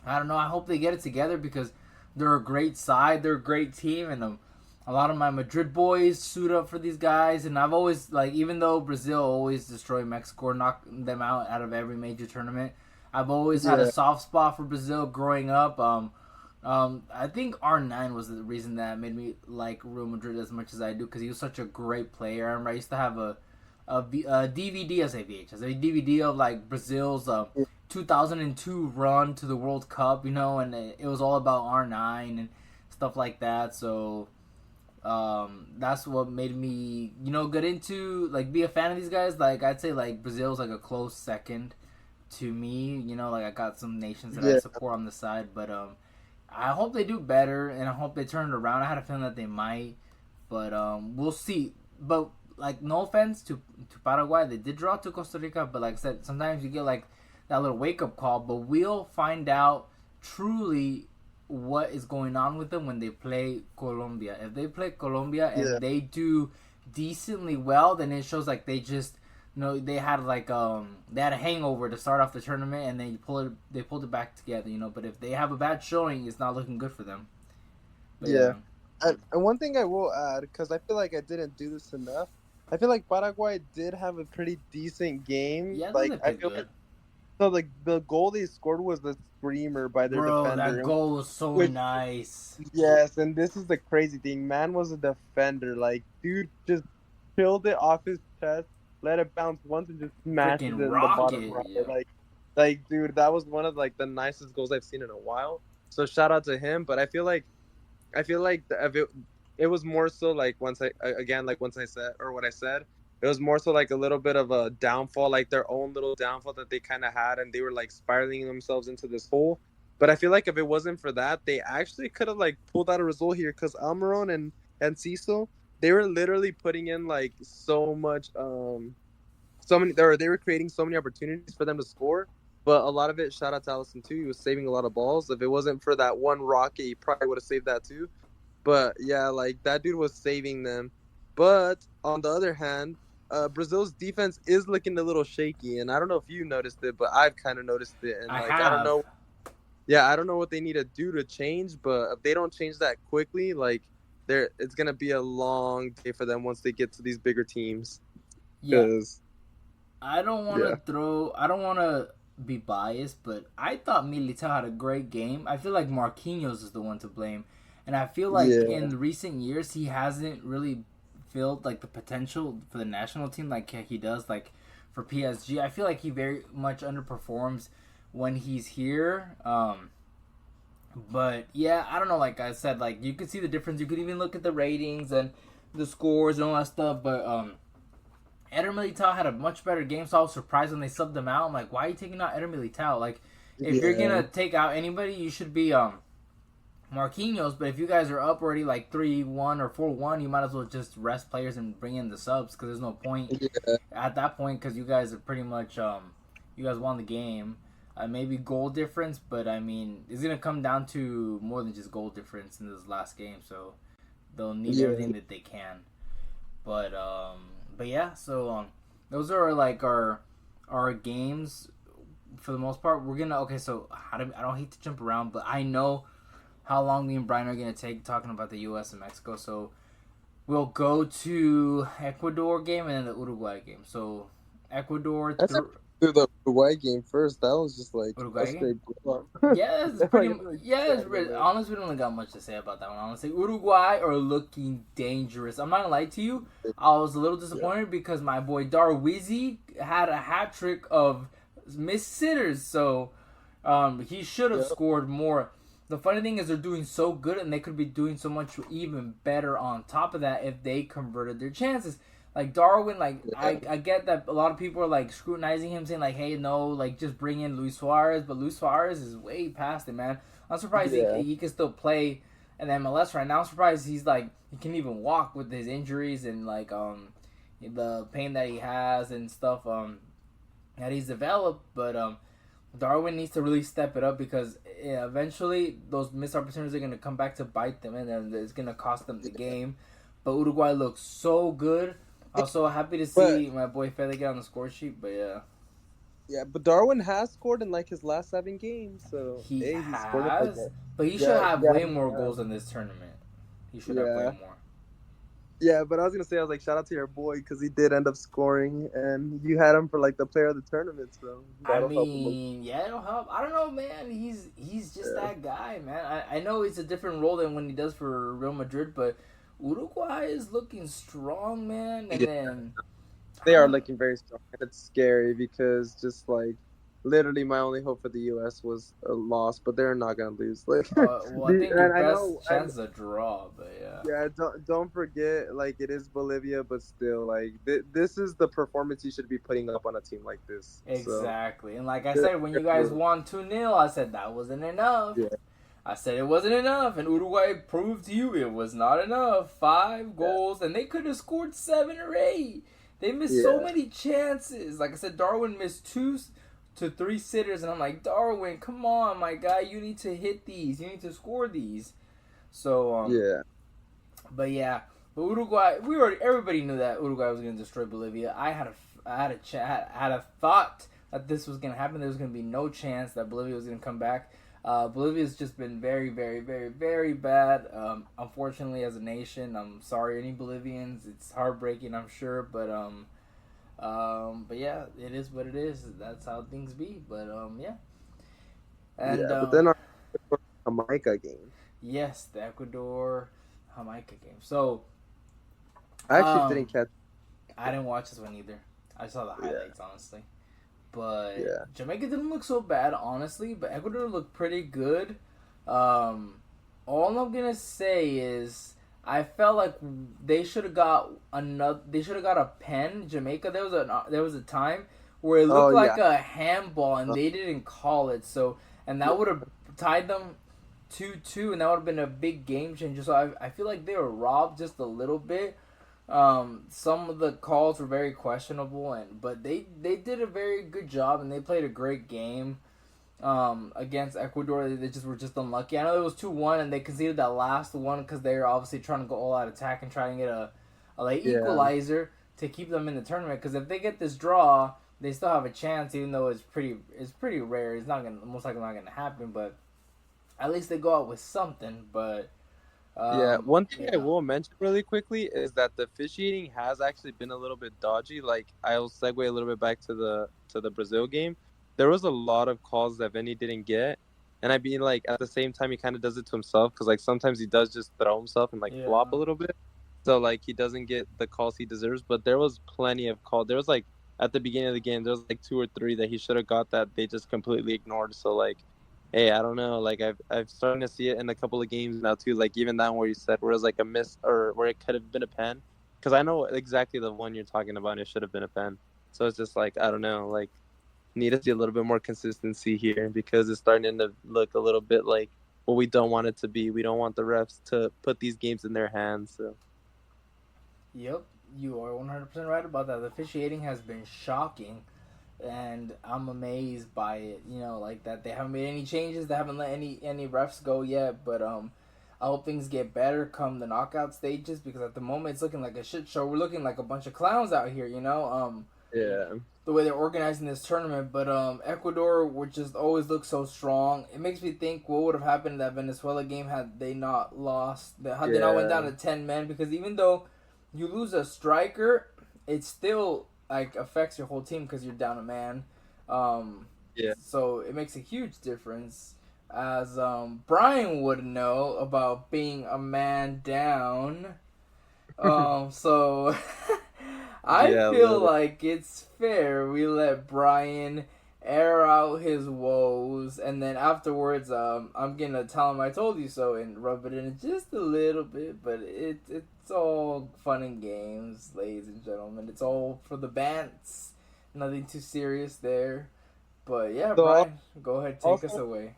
[SPEAKER 1] don't know. I hope they get it together, because they're a great side. They're a great team. And a lot of my Madrid boys suit up for these guys. And I've always, like, even though Brazil always destroy Mexico or knock them out of every major tournament, I've always had a soft spot for Brazil growing up. I think R9 was the reason that made me like Real Madrid as much as I do, because he was such a great player. I remember I used to have a DVD, as a VHS, a DVD of like Brazil's 2002 run to the World Cup, and it was all about R9 and stuff like that. So that's what made me, get into, like, be a fan of these guys. Like, I'd say like Brazil's like a close second to me. Like, I got some nations that I support on the side, but I hope they do better, and I hope they turn it around. I had a feeling that they might, but we'll see. But, like, no offense to Paraguay, they did draw to Costa Rica, but like I said, sometimes you get like that little wake-up call. But we'll find out truly what is going on with them when they play Colombia. If they play Colombia and they do decently well, then it shows like they just, they had like they had a hangover to start off the tournament, and then they pulled it back together, But if they have a bad showing, it's not looking good for them. But,
[SPEAKER 2] And one thing I will add, because I feel like I didn't do this enough, I feel like Paraguay did have a pretty decent game.
[SPEAKER 1] Yeah,
[SPEAKER 2] Like
[SPEAKER 1] they
[SPEAKER 2] I
[SPEAKER 1] played
[SPEAKER 2] feel
[SPEAKER 1] good.
[SPEAKER 2] like so like the goal they scored was the screamer by their
[SPEAKER 1] Bro, that
[SPEAKER 2] defender,
[SPEAKER 1] goal was so
[SPEAKER 2] which
[SPEAKER 1] nice.
[SPEAKER 2] yes, and this is the crazy thing. Man was a defender. Like dude just peeled it off his chest, let it bounce once, and just smashed it
[SPEAKER 1] Freaking
[SPEAKER 2] in the bottom
[SPEAKER 1] rocket,
[SPEAKER 2] right.
[SPEAKER 1] yo.
[SPEAKER 2] Dude, that was one of like the nicest goals I've seen in a while. So shout out to him. But I feel like it was more so like once I said or what I said, it was more so like a little bit of a downfall, like their own little downfall that they kind of had, and they were like spiraling themselves into this hole. But I feel like if it wasn't for that, they actually could have like pulled out a result here because Almiron and Cecil, they were literally putting in like so much so many they were creating so many opportunities for them to score. But a lot of it, shout out to Allison too. He was saving a lot of balls. If it wasn't for that one rocket, he probably would have saved that too. But yeah, like that dude was saving them. But on the other hand, Brazil's defense is looking a little shaky, and I don't know if you noticed it, but I've kind of noticed it. And
[SPEAKER 1] I
[SPEAKER 2] like I don't
[SPEAKER 1] have.
[SPEAKER 2] know, yeah, I don't know what they need to do to change, but if they don't change that quickly, like it's gonna be a long day for them once they get to these bigger teams.
[SPEAKER 1] Yeah,
[SPEAKER 2] Because
[SPEAKER 1] I don't want
[SPEAKER 2] yeah,
[SPEAKER 1] to throw. I don't want to be biased, but I thought Militao had a great game. I feel like Marquinhos is the one to blame, and I feel like
[SPEAKER 2] yeah,
[SPEAKER 1] in recent years he hasn't really filled like the potential for the national team like he does like for PSG. I feel like he very much underperforms when he's here. But yeah, I don't know. Like I said, like you could see the difference. You could even look at the ratings and the scores and all that stuff. But Eder Militao had a much better game, so I was surprised when they subbed him out. I'm like, why are you taking out Eder Militao? Like, if you're
[SPEAKER 2] yeah,
[SPEAKER 1] gonna take out anybody, you should be Marquinhos. But if you guys are up already like 3-1 or 4-1, you might as well just rest players and bring in the subs because there's no point
[SPEAKER 2] yeah,
[SPEAKER 1] at that point because you guys are pretty much you guys won the game. Maybe goal difference, but I mean, it's gonna come down to more than just goal difference in this last game. So they'll need
[SPEAKER 2] yeah.
[SPEAKER 1] everything that they can. But yeah, so those are like our games for the most part. We're gonna okay. So I don't hate to jump around, but I know how long me and Brian are gonna take talking about the U.S. and Mexico. So we'll go to Ecuador game and then the Uruguay game. So Ecuador
[SPEAKER 2] I said do the Uruguay game first. That was just like a
[SPEAKER 1] Uruguay game.
[SPEAKER 2] straight blow.
[SPEAKER 1] Yeah, it's pretty.
[SPEAKER 2] Like, I feel like
[SPEAKER 1] Yeah,
[SPEAKER 2] sad about it.
[SPEAKER 1] honestly, we don't really got much to say about that one. Honestly, Uruguay are looking dangerous. I'm not gonna lie to you. I was a little
[SPEAKER 2] Yeah,
[SPEAKER 1] disappointed because my boy Darwizi had a hat trick of missed sitters, so he should have
[SPEAKER 2] yeah,
[SPEAKER 1] scored more. The funny thing is they're doing so good, and they could be doing so much even better on top of that if they converted their chances. Like Darwin, like
[SPEAKER 2] yeah,
[SPEAKER 1] I get that a lot of people are like scrutinizing him, saying like, "Hey, no, like just bring in Luis Suarez," but Luis Suarez is way past it, man. I'm surprised
[SPEAKER 2] yeah,
[SPEAKER 1] he can still play in MLS right now. I'm surprised he's like he can even walk with his injuries and like the pain that he has and stuff that he's developed. But Darwin needs to really step it up because eventually those missed opportunities are gonna come back to bite them, and then it's gonna cost them the game. But Uruguay looks so good. I was so happy to
[SPEAKER 2] but
[SPEAKER 1] see my boy Fede get on the score sheet, but yeah,
[SPEAKER 2] yeah, but Darwin has scored in like his last 7 games. So
[SPEAKER 1] he
[SPEAKER 2] hey, he scored in like
[SPEAKER 1] has,
[SPEAKER 2] that.
[SPEAKER 1] but he should
[SPEAKER 2] Yeah,
[SPEAKER 1] have
[SPEAKER 2] yeah,
[SPEAKER 1] way more goals in this tournament. He should have way
[SPEAKER 2] yeah,
[SPEAKER 1] more.
[SPEAKER 2] yeah. But I was gonna say, I was like, shout out to your boy because he did end up scoring, and you had him for like the player of the tournament. So
[SPEAKER 1] I
[SPEAKER 2] that'll help him.
[SPEAKER 1] mean, yeah, it'll help. I don't know, man. He's just
[SPEAKER 2] Yeah,
[SPEAKER 1] that guy, man. I know it's a different role than when he does for Real Madrid, but Uruguay is looking strong, man. And
[SPEAKER 2] yeah.
[SPEAKER 1] then
[SPEAKER 2] They
[SPEAKER 1] I
[SPEAKER 2] are
[SPEAKER 1] don't.
[SPEAKER 2] looking very strong. And it's scary because just like literally my only hope for the US was a loss, but they're not gonna lose. Like
[SPEAKER 1] Well, I think your
[SPEAKER 2] and I
[SPEAKER 1] best
[SPEAKER 2] know
[SPEAKER 1] chance is a draw, but yeah.
[SPEAKER 2] yeah, don't forget like it is Bolivia, but still like this is the performance you should be putting up on a team like this. So
[SPEAKER 1] Exactly. And like I said, when you guys won 2-0, I said that wasn't enough.
[SPEAKER 2] yeah,
[SPEAKER 1] I said it wasn't enough, and Uruguay proved to you it was not enough. Five
[SPEAKER 2] yeah,
[SPEAKER 1] goals, and they could have scored 7 or 8. They missed so
[SPEAKER 2] yeah,
[SPEAKER 1] many chances. Like I said, Darwin missed 2 to 3 sitters, and I'm like, Darwin, come on, my guy, you need to hit these. You need to score these. So,
[SPEAKER 2] yeah,
[SPEAKER 1] but yeah, but Uruguay, everybody knew that Uruguay was going to destroy Bolivia. I had a thought that this was going to happen. There was going to be no chance that Bolivia was going to come back. Bolivia's just been very, very, very, very bad. Unfortunately, as a nation, I'm sorry, any Bolivians. It's heartbreaking, I'm sure, but yeah, it is what it is. That's how things be. But yeah, and
[SPEAKER 2] Yeah, but then our Jamaica game.
[SPEAKER 1] yes, the Ecuador Jamaica game. So
[SPEAKER 2] I actually
[SPEAKER 1] um,
[SPEAKER 2] didn't catch.
[SPEAKER 1] I didn't watch this one either. I saw the
[SPEAKER 2] Yeah,
[SPEAKER 1] highlights, honestly. But
[SPEAKER 2] yeah.
[SPEAKER 1] Jamaica didn't look so bad, honestly. But Ecuador looked pretty good. Um, all I'm gonna say is I felt like they should have got another. They should have got a pen. Jamaica. There was a time where it
[SPEAKER 2] Oh
[SPEAKER 1] looked
[SPEAKER 2] yeah.
[SPEAKER 1] like a handball, and they didn't call it. So and that would have tied them 2-2, and that would have been a big game changer. So I feel like they were robbed just a little bit. Some of the calls were very questionable, but they did a very good job, and they played a great game. Against Ecuador, they just were just unlucky. I know it was 2-1, and they conceded that last one because they were obviously trying to go all out attack and try and get a like
[SPEAKER 2] Yeah.
[SPEAKER 1] equalizer to keep them in the tournament. Because if they get this draw, they still have a chance, even though it's pretty rare. It's not gonna most likely not gonna happen, but at least they go out with something. But
[SPEAKER 2] Yeah, one thing I
[SPEAKER 1] yeah,
[SPEAKER 2] will mention really quickly is that the officiating has actually been a little bit dodgy. Like I'll segue a little bit back to the Brazil game. There was a lot of calls that Vinny didn't get, and I mean like at the same time he kind of does it to himself because like sometimes he does just throw himself and like flop
[SPEAKER 1] yeah.
[SPEAKER 2] a little bit, so like he doesn't get the calls he deserves. But there was plenty of calls. There was like at the beginning of the game there was like two or three that he should have got that they just completely ignored. So like hey, I don't know. Like I've starting to see it in a couple of games now too. Like even that one where you said where it was like a miss or where it could have been a pen, because I know exactly the one you're talking about. And it should have been a pen. So it's just like I don't know. Like need to see a little bit more consistency here because it's starting to look a little bit like what we don't want it to be. We don't want the refs to put these games in their hands. So
[SPEAKER 1] Yep, you are 100% right about that. The officiating has been shocking, and I'm amazed by it. Like that they haven't made any changes. They haven't let any refs go yet. But I hope things get better come the knockout stages because at the moment it's looking like a shit show. We're looking like a bunch of clowns out here.
[SPEAKER 2] yeah,
[SPEAKER 1] The way they're organizing this tournament. But Ecuador would just always look so strong. It makes me think what would have happened in that Venezuela game had they not lost, had they not went down
[SPEAKER 2] yeah,
[SPEAKER 1] to 10 men. Because even though you lose a striker, it still like affects your whole team because you're down a man. Um,
[SPEAKER 2] yeah.
[SPEAKER 1] so it makes a huge difference. As Brian would know about being a man down. So I
[SPEAKER 2] Yeah, a
[SPEAKER 1] feel
[SPEAKER 2] little.
[SPEAKER 1] like it's fair we let Brian air out his woes, and then afterwards, I'm gonna tell him I told you so and rub it in just a little bit. But it's all fun and games, ladies and gentlemen. It's all for the bants. Nothing too serious there. But yeah,
[SPEAKER 2] So
[SPEAKER 1] Brian, go ahead, take us
[SPEAKER 2] also
[SPEAKER 1] away.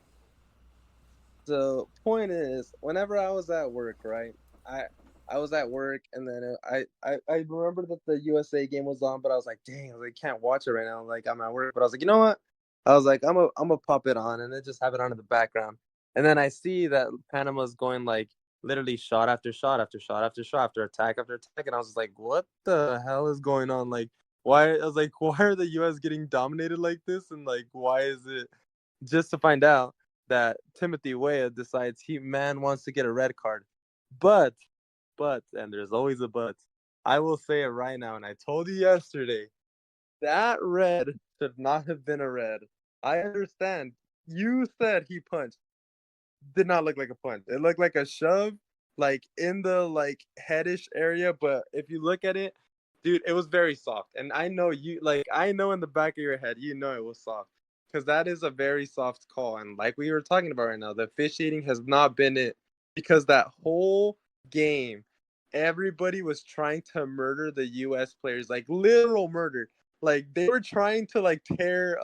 [SPEAKER 2] the point is, whenever I was at work, right? I I was at work, and then I remember that the USA game was on, but I was like, dang, I can't watch it right now. Like I'm at work, but I was like, you know what? I was like, I'm a pop it on, and then just have it on in the background. And then I see that Panama's going like literally shot after shot after shot after shot after attack, and I was just like, what the hell is going on? Like, why? I was like, why are the US getting dominated like this? And like, why is it? Just to find out that Timothy Weah decides he man wants to get a red card. But and there's always a but. I will say it right now, and I told you yesterday, that red should not have been a red. I understand. You said he punched. Did not look like a punch. It looked like a shove, like in the like headish area. But if you look at it, dude, it was very soft. And I know you like I know in the back of your head, you know it was soft. Because that is a very soft call. And like we were talking about right now, the officiating has not been it. Because that whole game, everybody was trying to murder the US players, like literal murder. Like they were trying to like tear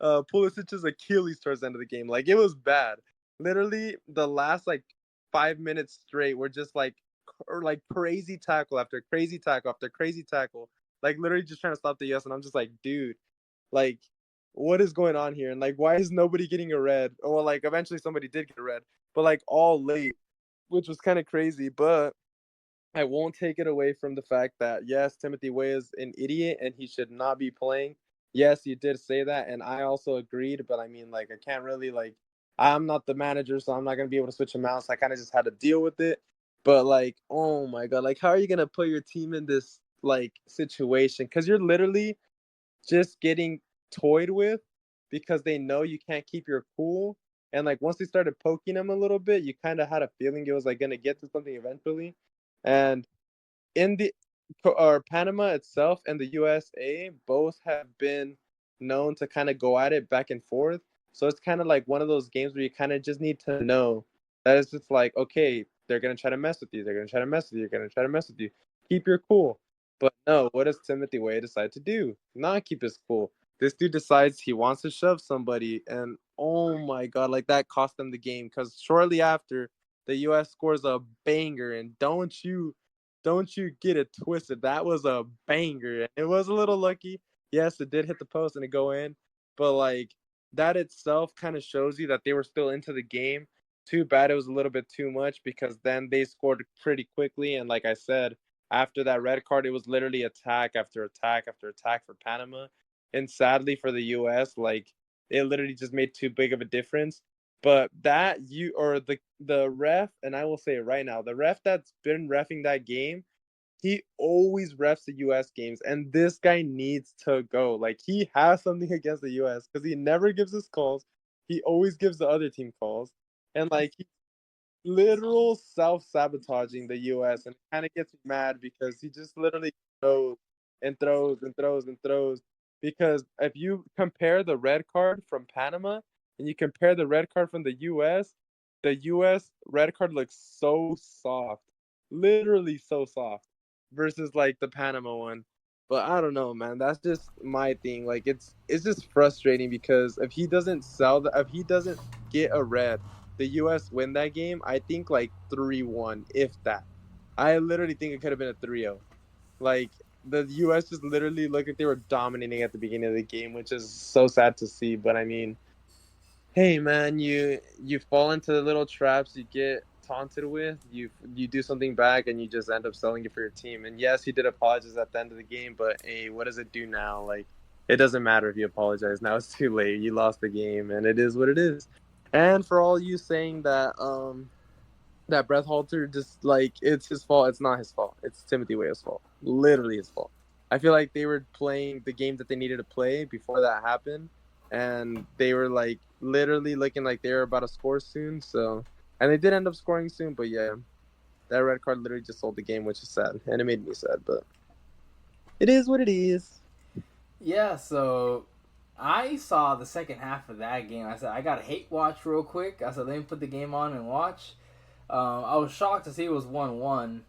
[SPEAKER 2] Pulisic's Achilles towards the end of the game. Like it was bad. Literally the last like 5 minutes straight were just like or like crazy tackle after crazy tackle after crazy tackle, like literally just trying to stop the US. And I'm just like, dude, like what is going on here? And like why is nobody getting a red? Or well, like eventually somebody did get a red, but like all late, which was kind of crazy. But I won't take it away from the fact that yes, Timothy Way is an idiot and he should not be playing. Yes, you did say that, and I also agreed. But I mean, like, I can't really like I'm not the manager, so I'm not gonna be able to switch him out. So I kind of just had to deal with it. But like, oh my god, like how are you gonna put your team in this like situation? Because you're literally just getting toyed with because they know you can't keep your cool. And like once they started poking him a little bit, you kind of had a feeling it was like gonna get to something eventually. And in the or Panama itself and the USA both have been known to kind of go at it back and forth. So it's kind of like one of those games where you kind of just need to know that it's just like, okay, they're gonna try to mess with you. They're gonna try to mess with you. They're gonna try to mess with you. Keep your cool. But no, what does Timothy Way decide to do? Not keep his cool. This dude decides he wants to shove somebody, and oh my god, like that cost them the game. Because shortly after, the U.S. scores a banger, and don't you get it twisted. That was a banger. It was a little lucky. Yes, it did hit the post and it go in, but like that itself kind of shows you that they were still into the game. Too bad it was a little bit too much because then they scored pretty quickly. And like I said, after that red card, it was literally attack after attack after attack for Panama. And sadly for the U.S., like it literally just made too big of a difference. But that you or the ref, and I will say it right now, the ref that's been refing that game, he always refs the U.S. games, and this guy needs to go. Like he has something against the U.S. because he never gives us calls. He always gives the other team calls, and like he literal self-sabotaging the U.S. and it kind of gets me mad because he just literally throws and throws and throws and throws. Because if you compare the red card from Panama and you compare the red card from the U.S. red card looks so soft, literally so soft, versus like the Panama one. But I don't know, man. That's just my thing. Like it's just frustrating because if he doesn't get a red, the U.S. win that game, I think like 3-1, if that. I literally think it could have been a 3-0. Like the U.S. just literally looked like they were dominating at the beginning of the game, which is so sad to see. But I mean, hey man, you fall into the little traps you get taunted with. You do something back and you just end up selling it for your team. And yes, he did apologize at the end of the game, but hey, what does it do now? Like it doesn't matter if you apologize. Now it's too late. You lost the game and it is what it is. And for all you saying that Brett Halter just like it's his fault, it's not his fault. It's Timothy Weah's fault. Literally his fault. I feel like they were playing the game that they needed to play before that happened, and they were like literally looking like they were about to score soon. So, and they did end up scoring soon, but yeah, that red card literally just sold the game, which is sad, and it made me sad. But it is what it is.
[SPEAKER 1] Yeah, so I saw the second half of that game. I said I gotta hate watch real quick. I said let me put the game on and watch. I was shocked to see it was 1-1.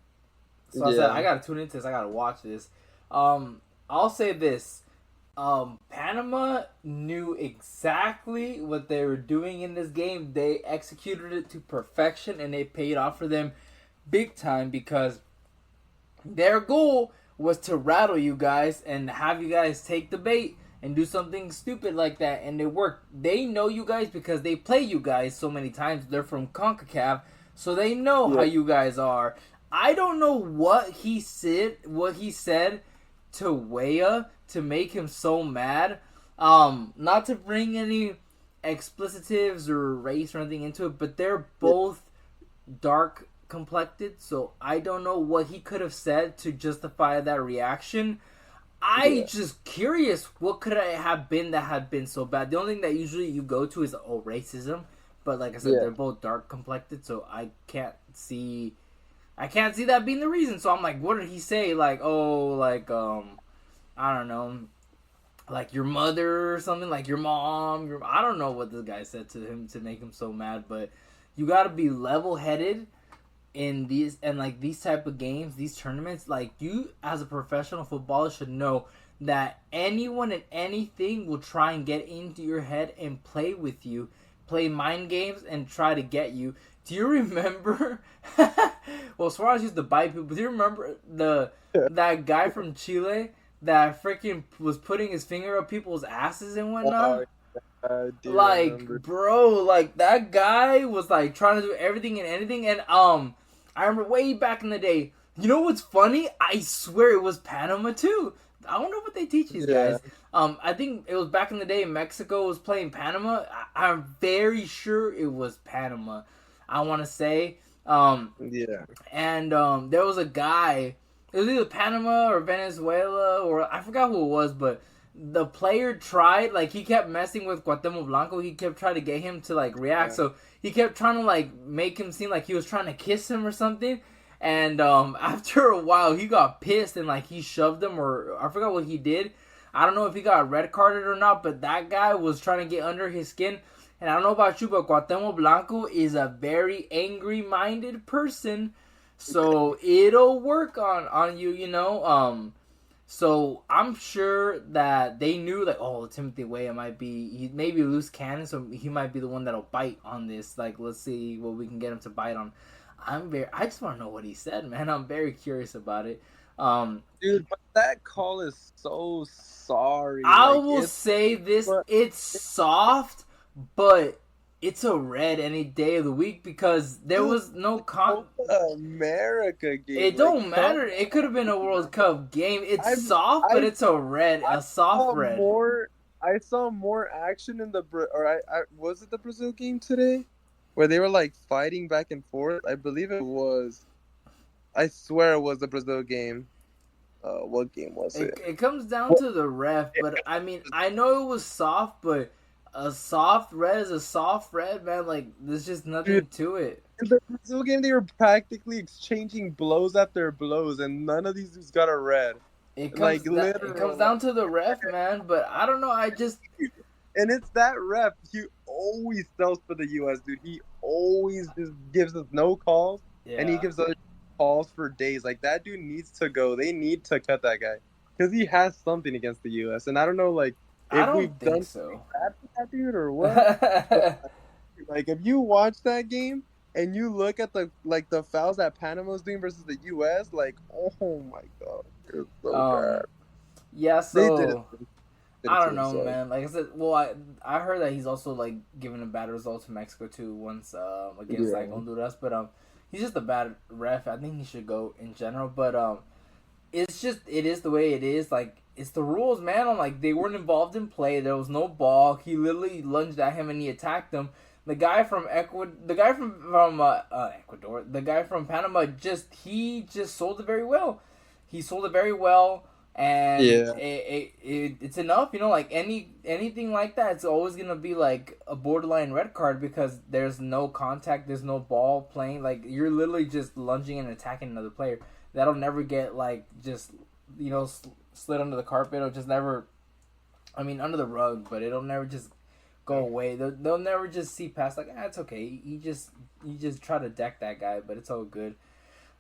[SPEAKER 1] So I said I gotta tune into this. I gotta watch this. I'll say this. Panama knew exactly what they were doing in this game. They executed it to perfection, and it paid off for them big time because their goal was to rattle you guys and have you guys take the bait and do something stupid like that, and it worked. They know you guys because they play you guys so many times. They're from CONCACAF, so they know how you guys are. I don't know what he said to Weah to make him so mad. Not to bring any explicitives or race or anything into it, but they're both dark complected, so I don't know what he could have said to justify that reaction. I just curious what could it have been that had been so bad. The only thing that usually you go to is racism, but like I said, they're both dark complected, so I can't see that being the reason. So I'm like, what did he say? Like, I don't know, like your mother or something, like your mom. I don't know what this guy said to him to make him so mad, but you got to be level-headed in these type of games, these tournaments. Like, you as a professional footballer should know that anyone and anything will try and get into your head and play with you, play mind games and try to get you. Do you remember well, Suarez used to bite people, but do you remember that guy from Chile that freaking was putting his finger up people's asses and whatnot? Like, remember. Bro, like that guy was like trying to do everything and anything. And I remember way back in the day. You know what's funny? I swear it was Panama too. I don't know what they teach these guys. I think it was back in the day. Mexico was playing Panama. I'm very sure it was Panama. I want to say.
[SPEAKER 2] Yeah.
[SPEAKER 1] And there was a guy. It was either Panama or Venezuela or I forgot who it was, but the player tried like he kept messing with Cuauhtemoc Blanco. He kept trying to get him to like react, so he kept trying to like make him seem like he was trying to kiss him or something. And after a while, he got pissed and like he shoved him or I forgot what he did. I don't know if he got red carded or not, but that guy was trying to get under his skin. And I don't know about you, but Cuauhtemoc Blanco is a very angry-minded person, so it'll work on you, you know. So I'm sure that they knew like, oh, Timothy Weah might be he maybe loose cannon, so he might be the one that'll bite on this. Like, let's see what we can get him to bite on. I just want to know what he said, man. I'm very curious about it.
[SPEAKER 2] Dude, but that call is so sorry.
[SPEAKER 1] I
[SPEAKER 2] Like,
[SPEAKER 1] will say this: it's soft, but it's a red any day of the week because there was no
[SPEAKER 2] Copa America game.
[SPEAKER 1] It don't matter. It could have been a World Cup game. It's soft, but it's a red, a soft red.
[SPEAKER 2] I saw more action in the was it the Brazil game today, where they were like fighting back and forth. I believe it was. I swear it was the Brazil game. What game was it?
[SPEAKER 1] It comes down to the ref, but I mean, I know it was soft, but a soft red is a soft red, man. Like, there's just nothing to it.
[SPEAKER 2] In the Brazil game, they were practically exchanging blows after blows, and none of these dudes got a red.
[SPEAKER 1] It comes down to the ref, man. But I don't know.
[SPEAKER 2] And it's that ref. He always sells for the U.S., dude. He always just gives us no calls, and he gives us calls for days. Like, that dude needs to go. They need to cut that guy because he has something against the U.S. And I don't know, like, if we've done
[SPEAKER 1] so
[SPEAKER 2] bad to that dude or what. Like, if you watch that game and you look at the fouls that Panama's doing versus the U.S., like, oh my god, it's so bad.
[SPEAKER 1] Yeah, so I don't know,
[SPEAKER 2] himself.
[SPEAKER 1] man. Like I said, well, I heard that he's also like giving a bad result to Mexico too once against like Honduras, but he's just a bad ref. I think he should go in general, but it's just it is the way it is. Like, it's the rules, man. I'm like, they weren't involved in play. There was no ball. He literally lunged at him and he attacked him. The guy from Ecuador, the guy from Panama, he just sold it very well. He sold it very well, and it's enough, you know. Like anything like that, it's always gonna be like a borderline red card because there's no contact, there's no ball playing. Like, you're literally just lunging and attacking another player. That'll never get like just slid under the carpet. It'll just never, I mean, under the rug, but it'll never just go away. They'll never just see past like, it's okay. He just try to deck that guy, but it's all good.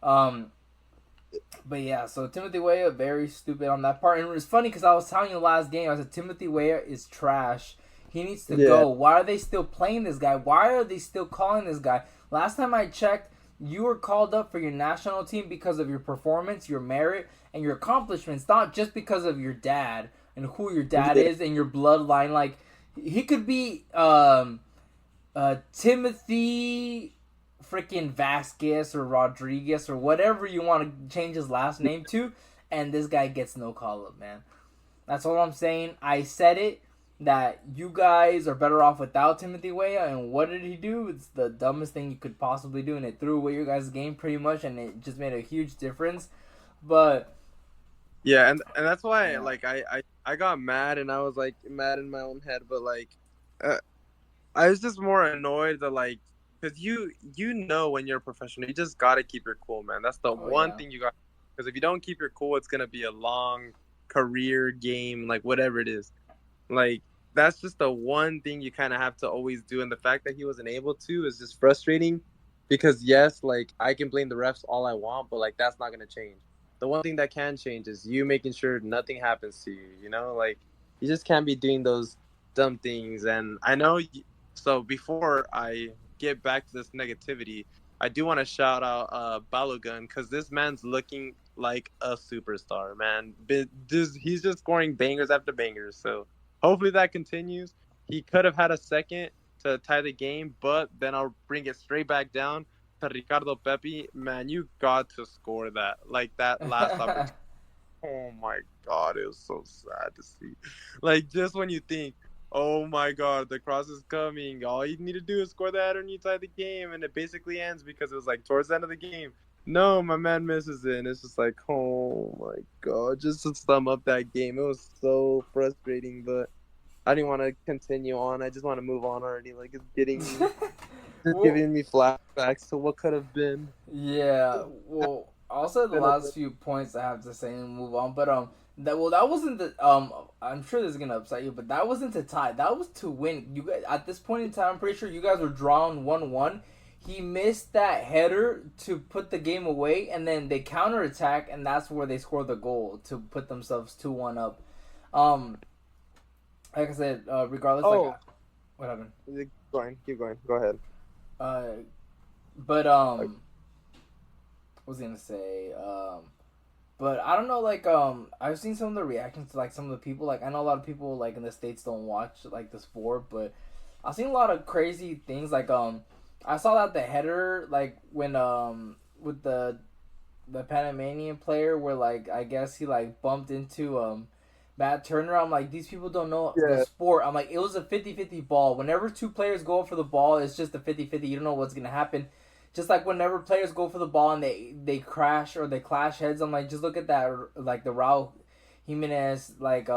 [SPEAKER 1] But yeah, so Timothy Weah, very stupid on that part. And it was funny because I was telling you last game, I said Timothy Weah is trash. He needs to go. Why are they still playing this guy? Why are they still calling this guy? Last time I checked, you were called up for your national team because of your performance, your merit, and your accomplishments, not just because of your dad and who your dad is and your bloodline. Like, he could be Timothy freaking Vasquez or Rodriguez or whatever you want to change his last name to, and this guy gets no call up, man. That's all I'm saying. I said it, that you guys are better off without Timothy Weah, and what did he do? It's the dumbest thing you could possibly do, and it threw away your guys' game pretty much, and it just made a huge difference. But
[SPEAKER 2] yeah, and that's why like I got mad, and I was like mad in my own head, but like I was just more annoyed that like, because you know when you're a professional, you just gotta keep your cool, man. That's the one thing you got. Because if you don't keep your cool, it's gonna be a long career game, like whatever it is. Like, that's just the one thing you kind of have to always do. And the fact that he wasn't able to is just frustrating. Because yes, like, I can blame the refs all I want, but like, that's not gonna change. The one thing that can change is you making sure nothing happens to you. You know, like, you just can't be doing those dumb things. And I know. So before I get back to this negativity, I do want to shout out Balogun, because this man's looking like a superstar, man. He's just scoring bangers after bangers. So hopefully that continues. He could have had a second to tie the game, but then I'll bring it straight back down to Ricardo Pepi. Man, you got to score that. Like, that last opportunity. Oh my god, it was so sad to see. Like just when you think, oh my god, the cross is coming, all you need to do is score the header and you tie the game, and it basically ends because it was like towards the end of the game. No, my man misses it, and it's just like, oh my god, just to sum up that game, it was so frustrating, but I didn't want to continue on. I just want to move on already. Like it's just
[SPEAKER 1] Well,
[SPEAKER 2] giving me flashbacks to what could have been.
[SPEAKER 1] yeah. Well, I'll say the last few points I have to say and move on. But that wasn't the I'm sure this is gonna upset you, but that wasn't to tie. That was to win. You guys at this point in time, I'm pretty sure you guys were drawn 1-1. He missed that header to put the game away, and then they counterattack, and that's where they score the goal to put themselves 2-1 up. Um, like I said, regardless, like what happened?
[SPEAKER 2] Keep going. Go ahead.
[SPEAKER 1] Uh, but what was I gonna say? But I don't know. Like I've seen some of the reactions to like some of the people. Like I know a lot of people like in the States don't watch like the sport, but I've seen a lot of crazy things. Like I saw that the header like when with the Panamanian player where like I guess he like bumped into Matt Turner. I'm like, these people don't know the sport. I'm like, it was a 50-50 ball. Whenever two players go for the ball, it's just a 50-50. You don't know what's gonna happen. Just like whenever players go for the ball and they crash or they clash heads, I'm like, just look at that, like the Raul Jimenez like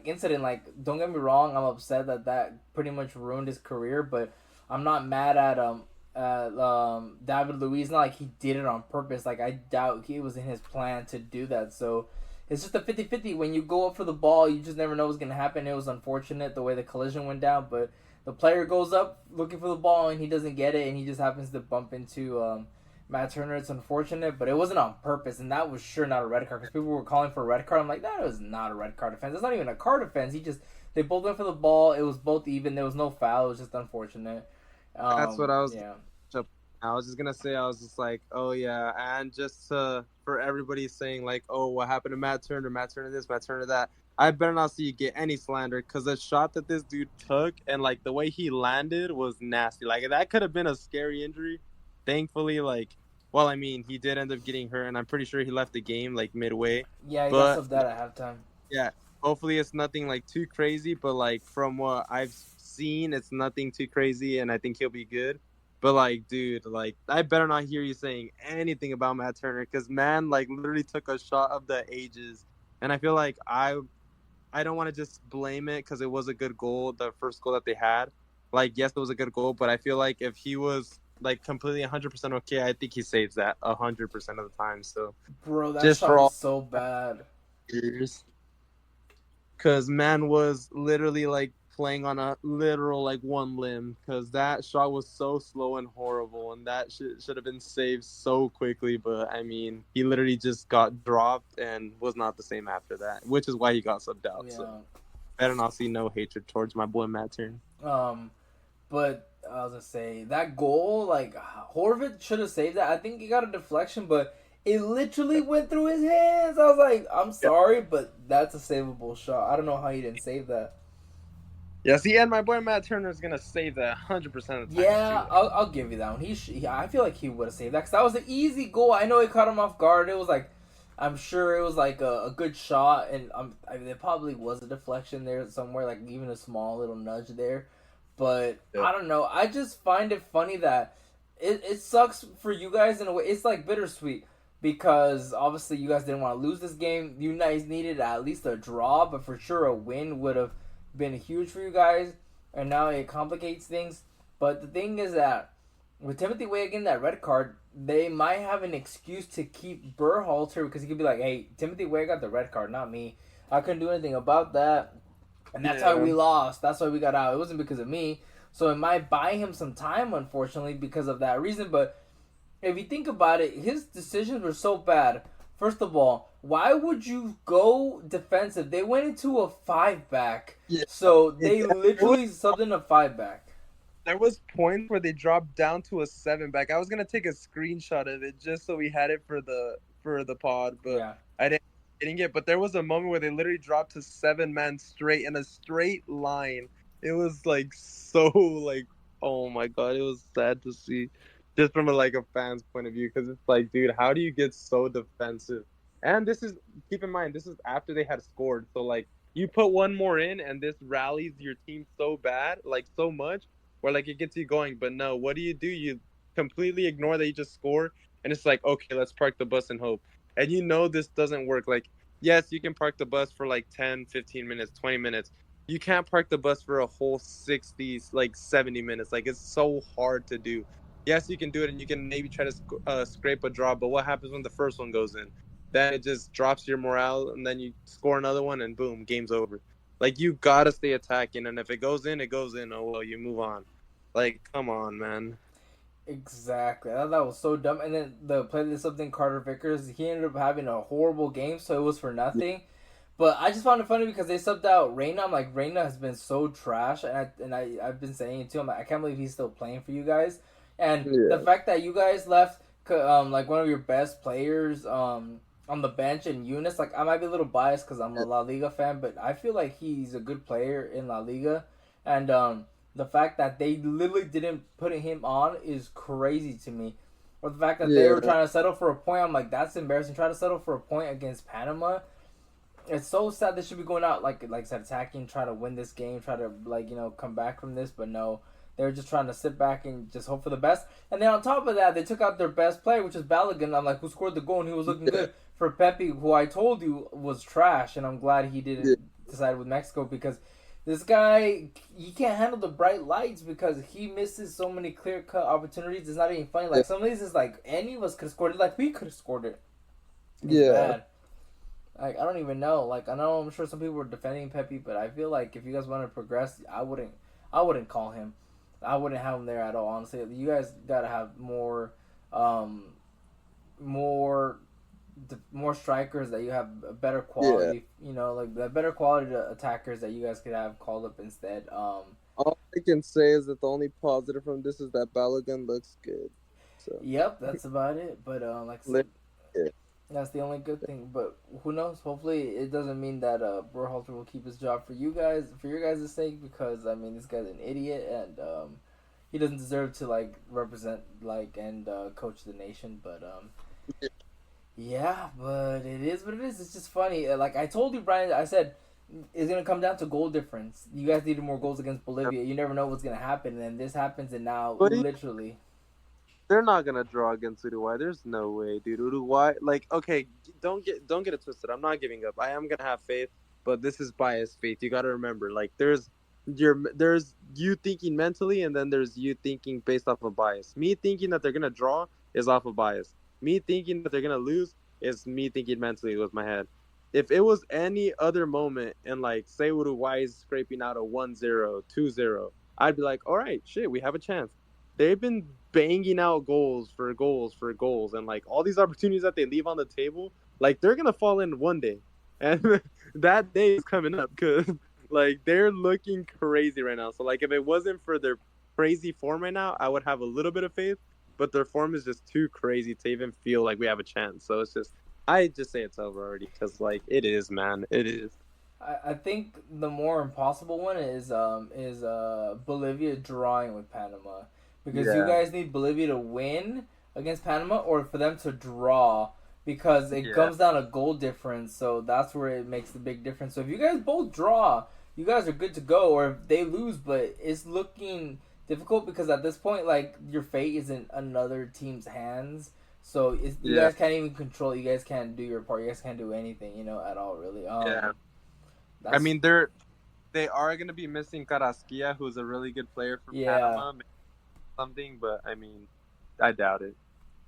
[SPEAKER 1] incident. Like, don't get me wrong, I'm upset that pretty much ruined his career, but I'm not mad at David Luiz. Not like he did it on purpose. Like I doubt it was in his plan to do that. So it's just a 50-50. When you go up for the ball, you just never know what's gonna happen. It was unfortunate the way the collision went down, but the player goes up looking for the ball and he doesn't get it, and he just happens to bump into Matt Turner. It's unfortunate, but it wasn't on purpose, and that was sure not a red card because people were calling for a red card. I'm like, that was not a red card offense. It's not even a card offense. They both went for the ball. It was both even. There was no foul. It was just unfortunate.
[SPEAKER 2] That's what I was.
[SPEAKER 1] Yeah.
[SPEAKER 2] I was just gonna say. I was just like, oh yeah, and just for everybody saying like, oh, what happened to Matt Turner? Matt Turner this, Matt Turner that. I better not see you get any slander because the shot that this dude took and like the way he landed was nasty. Like that could have been a scary injury. Thankfully, like, well, I mean, he did end up getting hurt, and I'm pretty sure he left the game like midway.
[SPEAKER 1] Yeah, he got subbed out at halftime.
[SPEAKER 2] Yeah, hopefully it's nothing like too crazy, but like from what I've seen, it's nothing too crazy, and I think he'll be good. But like, dude, like I better not hear you saying anything about Matt Turner because man, like literally took a shot of the ages, and I feel like I don't want to just blame it because it was a good goal, the first goal that they had. Like, yes, it was a good goal, but I feel like if he was like completely 100% okay, I think he saves that 100% of the time. So,
[SPEAKER 1] bro, that shot was so bad.
[SPEAKER 2] Because man was literally like playing on a literal like one limb because that shot was so slow and horrible, and that should have been saved so quickly. But I mean, he literally just got dropped and was not the same after that, which is why he got subbed out. Yeah. So better not see no hatred towards my boy Matt Turner.
[SPEAKER 1] But I was gonna say that goal, like Horvath should have saved that. I think he got a deflection, but it literally went through his hands. I was like, I'm sorry, but that's a savable shot. I don't know how he didn't save that.
[SPEAKER 2] Yeah, see, and my boy Matt Turner is gonna save that 100% of the time.
[SPEAKER 1] Yeah, I'll give you that one. I feel like he would have saved that because that was an easy goal. I know it caught him off guard. It was like, I'm sure it was like a good shot, and I mean, there probably was a deflection there somewhere, like even a small little nudge there. But I don't know. I just find it funny that it sucks for you guys in a way. It's like bittersweet because obviously you guys didn't want to lose this game. You guys needed at least a draw, but for sure a win would have been huge for you guys, and now it complicates things. But the thing is that with Timothy Weah getting that red card, they might have an excuse to keep Berhalter because he could be like, hey, Timothy Weah got the red card, not me. I couldn't do anything about that. And that's how we lost. That's why we got out. It wasn't because of me. So it might buy him some time, unfortunately, because of that reason. But if you think about it, his decisions were so bad. First of all, why would you go defensive? They went into a 5-back. Yeah. So they literally subbed in a 5-back.
[SPEAKER 2] There was points where they dropped down to a 7-back. I was going to take a screenshot of it just so we had it for the pod, but I didn't get. But there was a moment where they literally dropped to 7-man straight in a straight line. It was like so like, oh my god, it was sad to see. Just from a fan's point of view, because it's like, dude, how do you get so defensive And this is, keep in mind, this is after they had scored. So like you put one more in, and this rallies your team so bad, like so much, where like it gets you going. But no, what do? You completely ignore that you just score, and it's like, okay, let's park the bus and hope. And you know this doesn't work. Like, yes, you can park the bus for like 10, 15 minutes, 20 minutes. You can't park the bus for a whole 60, like 70 minutes. Like, it's so hard to do. Yes, you can do it, and you can maybe try to scrape a draw. But what happens when the first one goes in? Then it just drops your morale, and then you score another one, and boom, game's over. Like, you gotta stay attacking, and if it goes in, it goes in. Oh well, you move on. Like, come on, man.
[SPEAKER 1] Exactly. I thought that was so dumb. And then the play this something Carter Vickers, he ended up having a horrible game, so it was for nothing. But I just found it funny because they subbed out Reyna. I'm like, Reyna has been so trash, and I've been saying it too. I'm like, I can't believe he's still playing for you guys. And the
[SPEAKER 2] Yeah,
[SPEAKER 1] fact that you guys left like one of your best players on the bench in Eunice, like I might be a little biased because I'm a La Liga fan, but I feel like he's a good player in La Liga, and the fact that they literally didn't put him on is crazy to me. Or the fact that they were
[SPEAKER 2] yeah,
[SPEAKER 1] trying to settle for a point, I'm like, that's embarrassing. Try to settle for a point against Panama. It's so sad they should be going out like I said, attacking, try to win this game, try to come back from this, but no. They were just trying to sit back and just hope for the best. And then on top of that, they took out their best player, which is Balogun. I'm like, who scored the goal? And he was looking
[SPEAKER 2] yeah,
[SPEAKER 1] good for Pepe, who I told you was trash. And I'm glad he
[SPEAKER 2] yeah,
[SPEAKER 1] didn't decide with Mexico because this guy, he can't handle the bright lights because he misses so many clear cut opportunities. It's not even funny.
[SPEAKER 2] yeah.
[SPEAKER 1] Like some of these is like any of us could have scored it. Like we could have scored it. It's
[SPEAKER 2] Yeah.
[SPEAKER 1] bad. Like I don't even know. Like I know I'm sure some people were defending Pepe, but I feel like if you guys want to progress, I wouldn't call him. I wouldn't have him there at all. Honestly, you guys gotta have um, more, more strikers that you have a better
[SPEAKER 2] Yeah.
[SPEAKER 1] quality. You know, like the better quality attackers that you guys could have called up instead.
[SPEAKER 2] All I can say is that the only positive from this is that Balogun looks good. So,
[SPEAKER 1] Yep, that's about it. But like I said,
[SPEAKER 2] yeah,
[SPEAKER 1] that's the only good thing. But who knows? Hopefully, it doesn't mean that Berhalter will keep his job for you guys, for your guys' sake, because I mean, this guy's an idiot and he doesn't deserve to like represent like and coach the nation. But yeah, but it is what it is. It's just funny. Like I told you, Brian, I said it's gonna come down to goal difference. You guys needed more goals against Bolivia. You never know what's gonna happen, and this happens, and now
[SPEAKER 2] but
[SPEAKER 1] literally.
[SPEAKER 2] they're not gonna draw against Uruguay. There's no way, dude. Uruguay, like, okay, don't get it twisted. I'm not giving up. I am gonna have faith, but this is biased faith. You gotta remember, like, there's you thinking mentally, and then there's you thinking based off of bias. Me thinking that they're gonna draw is off of bias. Me thinking that they're gonna lose is me thinking mentally with my head. If it was any other moment, and like say Uruguay is scraping out a 1-0, 2-0, I'd be like, all right, shit, we have a chance. They've been banging out goals for goals for goals, and like all these opportunities that they leave on the table, like they're gonna fall in one day, and that day is coming up because like they're looking crazy right now. So like if it wasn't for their crazy form right now, I would have a little bit of faith, but their form is just too crazy to even feel like we have a chance. So it's just, I just say it's over already because like it is, man, it is.
[SPEAKER 1] I think the more impossible one is Bolivia drawing with Panama because you
[SPEAKER 2] Yeah,
[SPEAKER 1] guys need Bolivia to win against Panama or for them to draw because it
[SPEAKER 2] yeah,
[SPEAKER 1] comes down to goal difference. So that's where it makes the big difference. So if you guys both draw, you guys are good to go. Or if they lose, but it's looking difficult because at this point, like your fate is in another team's hands. So you
[SPEAKER 2] yeah,
[SPEAKER 1] guys can't even control. You guys can't do your part. You guys can't do anything, at all, really.
[SPEAKER 2] yeah. I
[SPEAKER 1] That's
[SPEAKER 2] mean, they are going to be missing Carrasquilla, who's a really good player for
[SPEAKER 1] yeah,
[SPEAKER 2] Panama, maybe something, but I mean, I doubt it.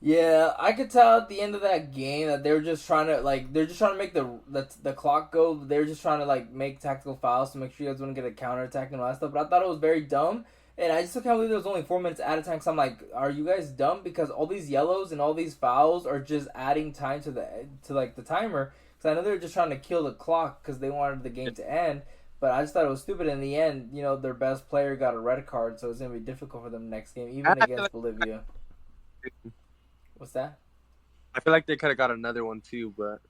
[SPEAKER 1] yeah. I could tell at the end of that game that they were just trying to they're just trying to make the clock go. They're just trying to like make tactical fouls to make sure you guys wouldn't get a counter attack and all that stuff. But I thought it was very dumb, and I just can't believe there was only 4 minutes at a time. Cause I'm like, are you guys dumb? Because all these yellows and all these fouls are just adding time to like the timer. Because I know they were just trying to kill the clock because they wanted the game to end. But I just thought it was stupid. In the end, their best player got a red card, so it's gonna be difficult for them next game, even
[SPEAKER 2] I feel
[SPEAKER 1] against Bolivia.
[SPEAKER 2] like,
[SPEAKER 1] What's that?
[SPEAKER 2] I feel like they could have got another one too, but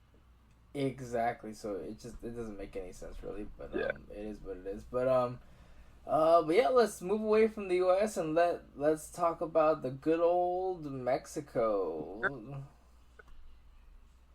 [SPEAKER 1] Exactly. So it doesn't make any sense really, but
[SPEAKER 2] yeah.
[SPEAKER 1] it is what it is. But yeah, let's move away from the U.S. and let's talk about the good old Mexico.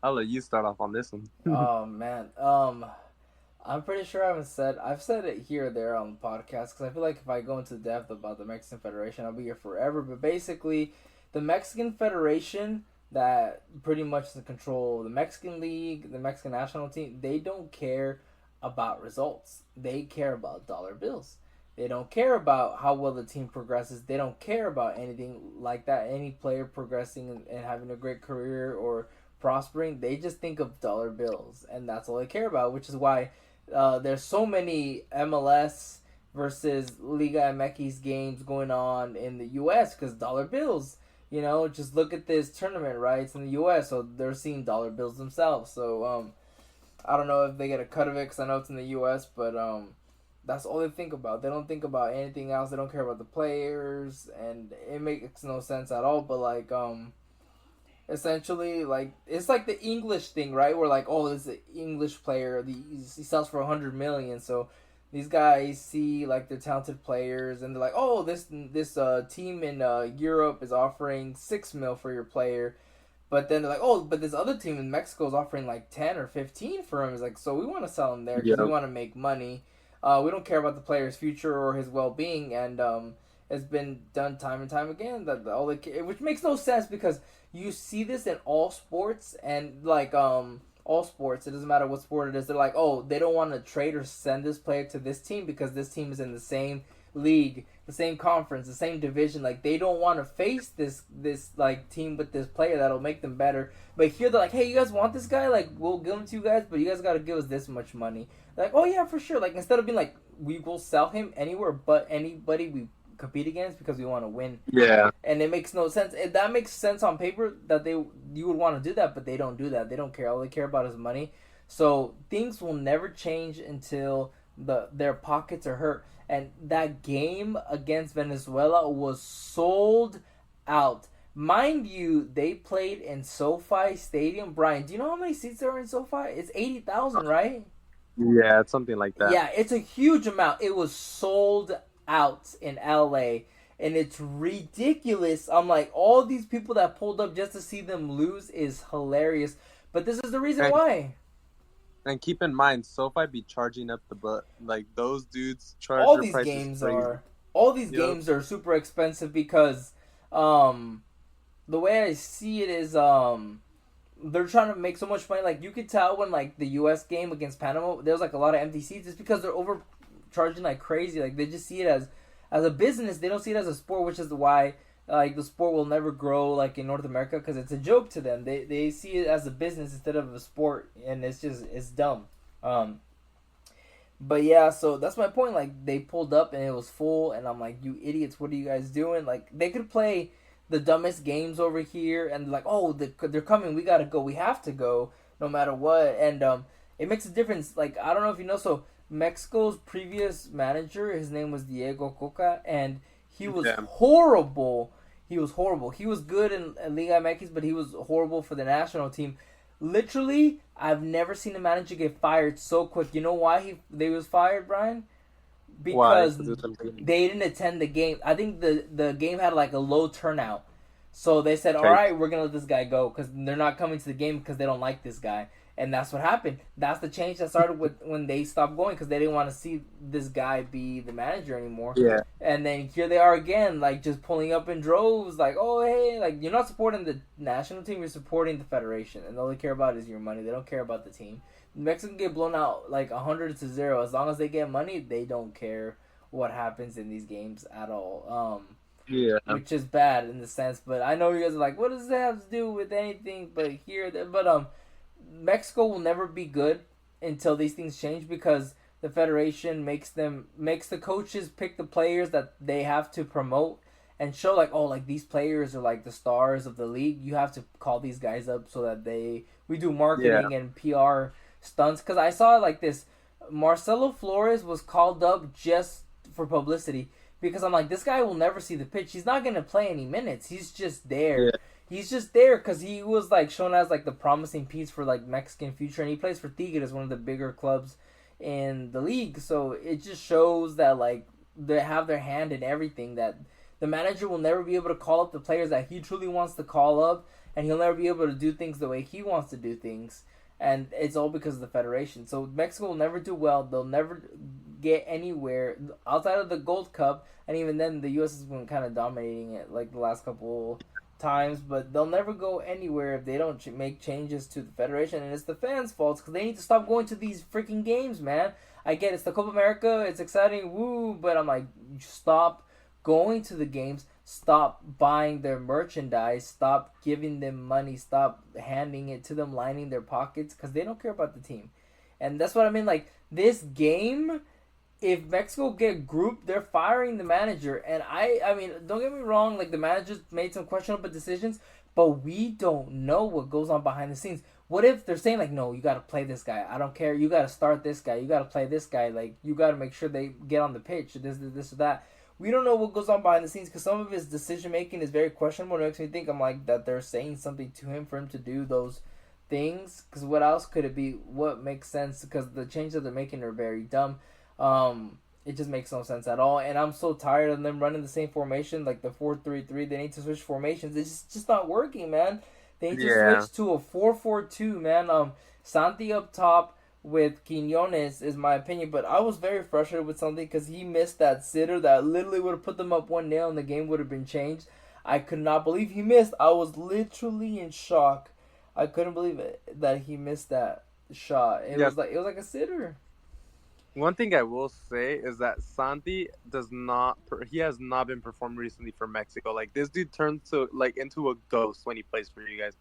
[SPEAKER 2] I'll let you start off on this one.
[SPEAKER 1] Oh man. I'm pretty sure I've said it here or there on the podcast because I feel like if I go into depth about the Mexican Federation, I'll be here forever. But basically, the Mexican Federation that pretty much control the Mexican League, the Mexican national team, they don't care about results. They care about dollar bills. They don't care about how well the team progresses. They don't care about anything like that. Any player progressing and having a great career or prospering, they just think of dollar bills, and that's all they care about. Which is why there's so many MLS versus Liga MX games going on in the U.S. because dollar bills. You know, just look at this tournament, right? It's in the U.S., so they're seeing dollar bills themselves. So I don't know if they get a cut of it because I know it's in the U.S., but that's all they think about. They don't think about anything else. They don't care about the players, and it makes no sense at all. But like essentially, like it's like the English thing, right? Where like, oh, this is an English player. He sells for 100 million. So these guys see like they're talented players, and they're like, oh, this team in Europe is offering 6 mil for your player. But then they're like, oh, but this other team in Mexico is offering like 10 or 15 for him. It's like, so we want to sell him there because we want to make money. We don't care about the player's future or his well-being, and it's been done time and time again. Which makes no sense because you see this in all sports, and like all sports, it doesn't matter what sport it is. They're like, oh, they don't want to trade or send this player to this team because this team is in the same league, the same conference, the same division. Like they don't want to face this like team with this player that'll make them better. But here they're like, hey, you guys want this guy? Like we'll give him to you guys, but you guys got to give us this much money. They're like, oh yeah, for sure. Like instead of being like, we will sell him anywhere but anybody we compete against because we want to win.
[SPEAKER 2] Yeah.
[SPEAKER 1] And it makes no sense. That makes sense on paper that you would want to do that, but they don't do that. They don't care. All they care about is money. So things will never change until their pockets are hurt. And that game against Venezuela was sold out. Mind you, they played in SoFi Stadium. Brian, do you know how many seats there are in SoFi? It's 80,000, right?
[SPEAKER 2] Yeah, it's something like that.
[SPEAKER 1] Yeah, it's a huge amount. It was sold out in LA, and it's ridiculous. I'm like, all these people that pulled up just to see them lose is hilarious. But this is the reason why.
[SPEAKER 2] And keep in mind, SoFi be charging up the butt. Like those dudes charge
[SPEAKER 1] All
[SPEAKER 2] their
[SPEAKER 1] these
[SPEAKER 2] prices
[SPEAKER 1] games
[SPEAKER 2] crazy.
[SPEAKER 1] are all these games are super expensive because the way I see it is they're trying to make so much money. Like you could tell when like the US game against Panama, there's like a lot of empty seats. It's because they're overcharging like crazy. Like they just see it as a business. They don't see it as a sport, which is why like the sport will never grow like in North America because it's a joke to them. They see it as a business instead of a sport, and it's dumb. But yeah, so that's my point. Like they pulled up and it was full, and I'm like, you idiots, what are you guys doing? Like they could play the dumbest games over here, and like, oh, they're coming, we gotta go, we have to go, no matter what, and it makes a difference. Like I don't know if you know, so Mexico's previous manager, his name was Diego Coca, and he was horrible. He was horrible. He was good in Liga MX, but he was horrible for the national team. Literally, I've never seen a manager get fired so quick. You know why they was fired, Brian? Because they didn't attend the game. I think the game had like a low turnout. So they said, all right, we're going to let this guy go because they're not coming to the game because they don't like this guy. And that's what happened. That's the change that started with when they stopped going because they didn't want to see this guy be the manager anymore.
[SPEAKER 2] Yeah.
[SPEAKER 1] And then here they are again, like just pulling up in droves, like, oh, hey, like you're not supporting the national team, you're supporting the federation. And all they care about is your money. They don't care about the team. The Mexicans get blown out like 100-0. As long as they get money, they don't care what happens in these games at all.
[SPEAKER 2] Yeah.
[SPEAKER 1] Which is bad in the sense, but I know you guys are like, what does that have to do with anything? But Mexico will never be good until these things change because the federation makes the coaches pick the players that they have to promote and show like, oh, like these players are like the stars of the league. You have to call these guys up so that we do marketing and PR stunts. Because I saw like this, Marcelo Flores was called up just for publicity because I'm like, this guy will never see the pitch. He's not gonna play any minutes. He's just there. Yeah. He's just there because he was like shown as like the promising piece for like Mexican future, and he plays for Tigres, one of the bigger clubs in the league. So it just shows that like they have their hand in everything. That The manager will never be able to call up the players that he truly wants to call up, and he'll never be able to do things the way he wants to do things. And it's all because of the federation. So Mexico will never do well. They'll never get anywhere outside of the Gold Cup, and even then, the U.S. has been kind of dominating it like the last couple times. But they'll never go anywhere if they don't make changes to the federation, and it's the fans' fault because they need to stop going to these freaking games, man. I get it's the Copa America, it's exciting, woo, but I'm like, stop going to the games, stop buying their merchandise, stop giving them money, stop handing it to them, lining their pockets, because they don't care about the team. And that's what I mean, like, this game, if Mexico get grouped, they're firing the manager. And I mean, don't get me wrong, like, the manager's made some questionable decisions, but we don't know what goes on behind the scenes. What if they're saying, like, no, you got to play this guy. I don't care. You got to start this guy. You got to play this guy. Like, you got to make sure they get on the pitch. This, or that. We don't know what goes on behind the scenes because some of his decision making is very questionable. It makes me think I'm like that they're saying something to him for him to do those things. Because what else could it be? What makes sense? Because the changes that they're making are very dumb. It just makes no sense at all. And I'm so tired of them running the same formation, like the 4-3-3. They need to switch formations. It's just not working, man. They need to switch to a 4-4-2, man. Santi up top with Quinones is my opinion, but I was very frustrated with Santi because he missed that sitter that literally would have put them up 1-0 and the game would have been changed. I could not believe he missed. I was literally in shock. I couldn't believe it that he missed that shot. It was like a sitter.
[SPEAKER 2] One thing I will say is that Santi he has not been performing recently for Mexico. Like, this dude turns into a ghost when he plays for you guys.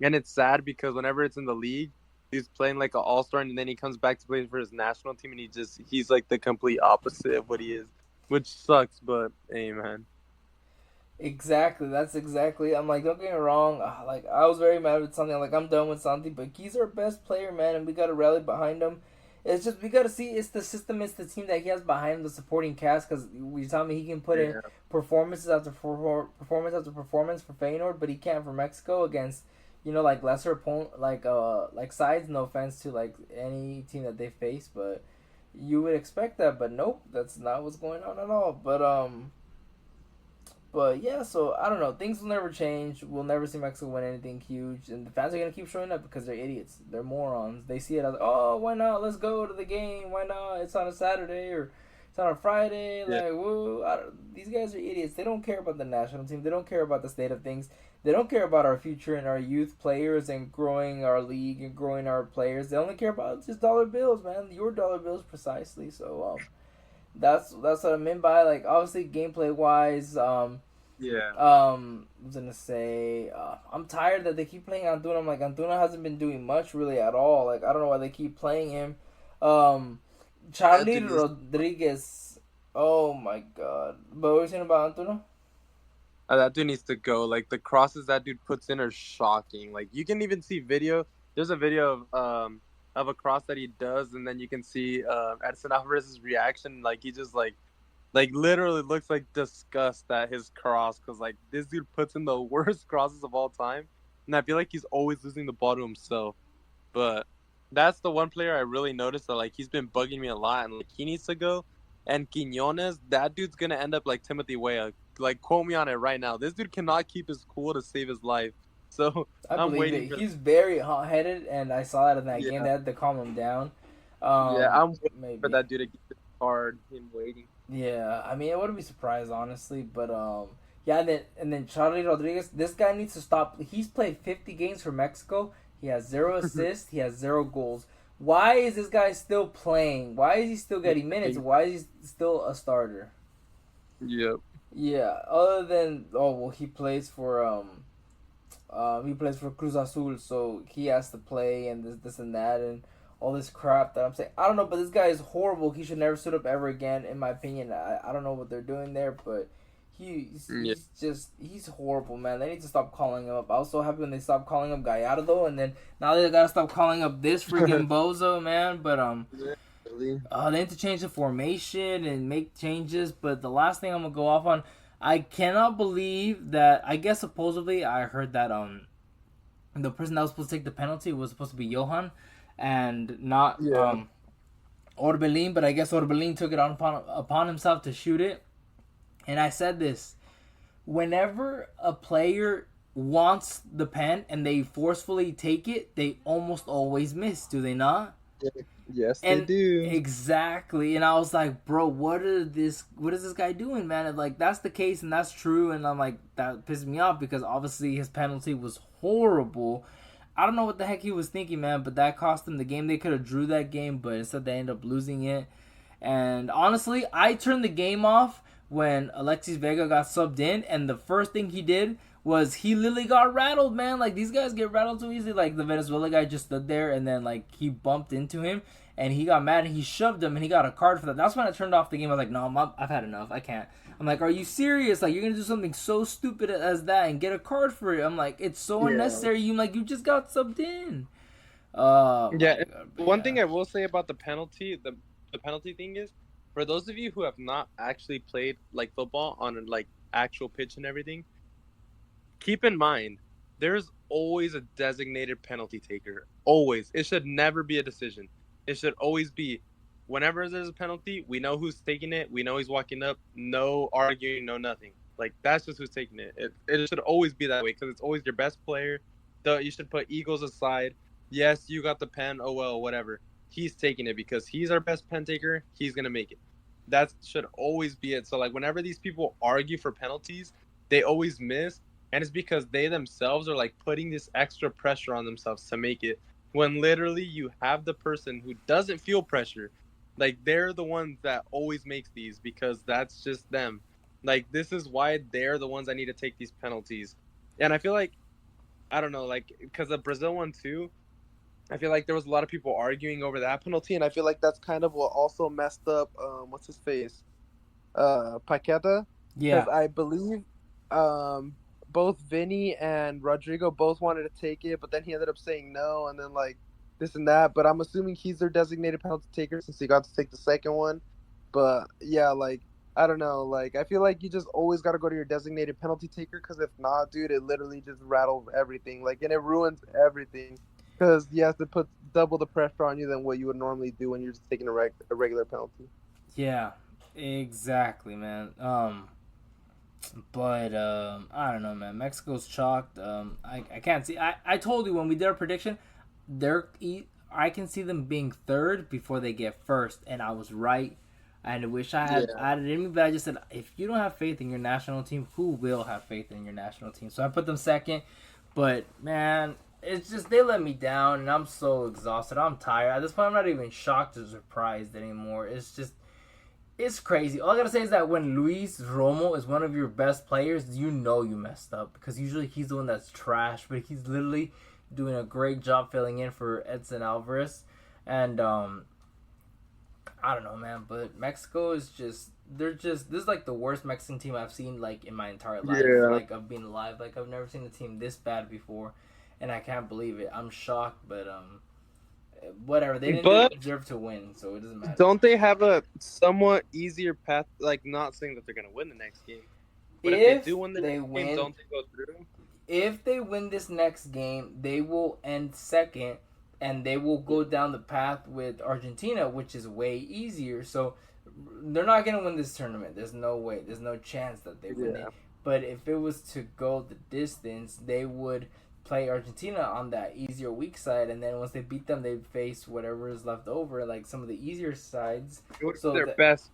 [SPEAKER 2] And it's sad because whenever it's in the league, he's playing like an all-star, and then he comes back to play for his national team, and he's like the complete opposite of what he is, which sucks, but hey, man.
[SPEAKER 1] Exactly, that's exactly. I'm like, don't get me wrong. Like, I was very mad with Santi. I'm like, I'm done with Santi, but he's our best player, man, and we got to rally behind him. It's just we got to see it's the system, it's the team that he has behind him, the supporting cast. Because you tell me he can put in performances after performance after performance for Feyenoord, but he can't for Mexico against like lesser opponent, like sides. No offense to like any team that they face, but you would expect that. But nope, that's not what's going on at all. But yeah, so I don't know. Things will never change. We'll never see Mexico win anything huge, and the fans are gonna keep showing up because they're idiots. They're morons. They see it as, oh, why not? Let's go to the game. Why not? It's on a Saturday or it's on a Friday. Like, woo! These guys are idiots. They don't care about the national team. They don't care about the state of things. They don't care about our future and our youth players and growing our league and growing our players. They only care about just dollar bills, man. Your dollar bills precisely. So that's what I meant by, like, obviously gameplay wise. I was gonna say I'm tired that they keep playing Antuna. I'm like, Antuna hasn't been doing much really at all. Like, I don't know why they keep playing him. Charlie Rodriguez. Oh my god. But what were you saying about Antuna?
[SPEAKER 2] That dude needs to go. Like, the crosses that dude puts in are shocking. Like, you can even see video. There's a video of a cross that he does, and then you can see Edson Alvarez's reaction. Like, he just like literally looks like disgust at his cross, because like this dude puts in the worst crosses of all time, and I feel like he's always losing the ball to himself. But that's the one player I really noticed that like he's been bugging me a lot, and like he needs to go. And Quinones, that dude's gonna end up like Timothy Weah. Like, quote me on it right now. This dude cannot keep his cool to save his life. So I'm waiting.
[SPEAKER 1] He's very hot-headed, and I saw that in that game. They had to calm him down.
[SPEAKER 2] I'm waiting for that dude to get his card. I'm waiting.
[SPEAKER 1] Yeah, I mean, I wouldn't be surprised, honestly. But yeah, and then Charlie Rodriguez. This guy needs to stop. He's played 50 games for Mexico. He has 0 assists. He has 0 goals. Why is this guy still playing? Why is he still getting minutes? Why is he still a starter?
[SPEAKER 2] Yep.
[SPEAKER 1] Yeah. Other than he plays for Cruz Azul, so he has to play and this and that and all this crap that I'm saying. I don't know, but this guy is horrible. He should never suit up ever again, in my opinion. I don't know what they're doing there, but he's horrible, man. They need to stop calling him up. I was so happy when they stopped calling up Gallardo, and then now they gotta stop calling up this freaking bozo, man. But they need to change the formation and make changes. But the last thing I'm gonna go off on, I cannot believe that. I guess supposedly I heard that the person that was supposed to take the penalty was supposed to be Johan and not Orbelin, but I guess Orbelin took it upon himself to shoot it. And I said this, whenever a player wants the pen and they forcefully take it, they almost always miss, do they not?
[SPEAKER 2] Yes, they
[SPEAKER 1] And
[SPEAKER 2] do.
[SPEAKER 1] exactly, and I was like, bro, what is this guy doing, man? And like that's the case, and that's true, and I'm like, that pissed me off because obviously his penalty was horrible. I don't know what the heck he was thinking, man, but that cost him the game. They could have drew that game, but instead they ended up losing it. And honestly, I turned the game off when Alexis Vega got subbed in, and the first thing he did was he literally got rattled, man. Like these guys get rattled too easily. Like the Venezuela guy just stood there, and then like he bumped into him, and he got mad, and he shoved him, and he got a card for that. That's when I turned off the game. I was like, no, I've had enough. I can't. I'm like, are you serious? Like you're gonna do something so stupid as that and get a card for it? I'm like, it's so unnecessary. You just got subbed in.
[SPEAKER 2] Yeah,
[SPEAKER 1] God,
[SPEAKER 2] one thing I will say about the penalty thing is, for those of you who have not actually played like football on like actual pitch and everything, keep in mind there's always a designated penalty taker. Always. It should never be a decision. It should always be whenever there's a penalty, we know who's taking it. We know he's walking up. No arguing, no nothing. Like that's just who's taking it. It should always be that way because it's always your best player. You should put egos aside. Yes, you got the pen. Oh well, whatever. He's taking it because he's our best pen taker. He's gonna make it. That should always be it. So like whenever these people argue for penalties, they always miss, and it's because they themselves are like putting this extra pressure on themselves to make it. When literally you have the person who doesn't feel pressure, like they're the ones that always makes these because that's just them. Like this is why they're the ones that need to take these penalties, and I feel like I don't know, like because the Brazil one too. I feel like there was a lot of people arguing over that penalty, and I feel like that's kind of what also messed up. What's his face? Paqueta,
[SPEAKER 1] yeah.
[SPEAKER 2] because I believe both Vinny and Rodrigo both wanted to take it, but then he ended up saying no, and then like this and that. But I'm assuming he's their designated penalty taker since he got to take the second one. But yeah, like I don't know, like I feel like you just always got to go to your designated penalty taker because if not, dude, it literally just rattles everything, like, and it ruins everything. Because you have to put double the pressure on you than what you would normally do when you're just taking a regular penalty.
[SPEAKER 1] Yeah, exactly, man. But I don't know, man. Mexico's chalked. I can't see. I told you when we did our prediction, I can see them being third before they get first, and I was right. I wish I had
[SPEAKER 2] Yeah.
[SPEAKER 1] added in me, but I just said if you don't have faith in your national team, who will have faith in your national team? So I put them second. But man, it's just they let me down, and I'm so exhausted. I'm tired. At this point, I'm not even shocked or surprised anymore. It's crazy. All I gotta say is that when Luis Romo is one of your best players, you know you messed up because usually he's the one that's trash, but he's literally doing a great job filling in for Edson Alvarez, and I don't know, man. But Mexico is just this is like the worst Mexican team I've seen like in my entire life,
[SPEAKER 2] Yeah.
[SPEAKER 1] like of being alive. Like I've never seen a team this bad before, and I can't believe it. I'm shocked, but whatever. They
[SPEAKER 2] But
[SPEAKER 1] didn't deserve to win, so it doesn't matter.
[SPEAKER 2] don't they have a somewhat easier path? Like, not saying that they're going to win the next game. But if they
[SPEAKER 1] If
[SPEAKER 2] do win the
[SPEAKER 1] they
[SPEAKER 2] next game,
[SPEAKER 1] win,
[SPEAKER 2] don't they go through?
[SPEAKER 1] if they win this next game, they will end second, and they will go down the path with Argentina, which is way easier. So they're not gonna win this tournament. There's no way. There's no chance that they win it.
[SPEAKER 2] Yeah.
[SPEAKER 1] But if it was to go the distance, they would play Argentina on that easier weak side, and then once they beat them, they face whatever is left over, like some of the easier sides.
[SPEAKER 2] It would
[SPEAKER 1] So
[SPEAKER 2] be their
[SPEAKER 1] that,
[SPEAKER 2] best.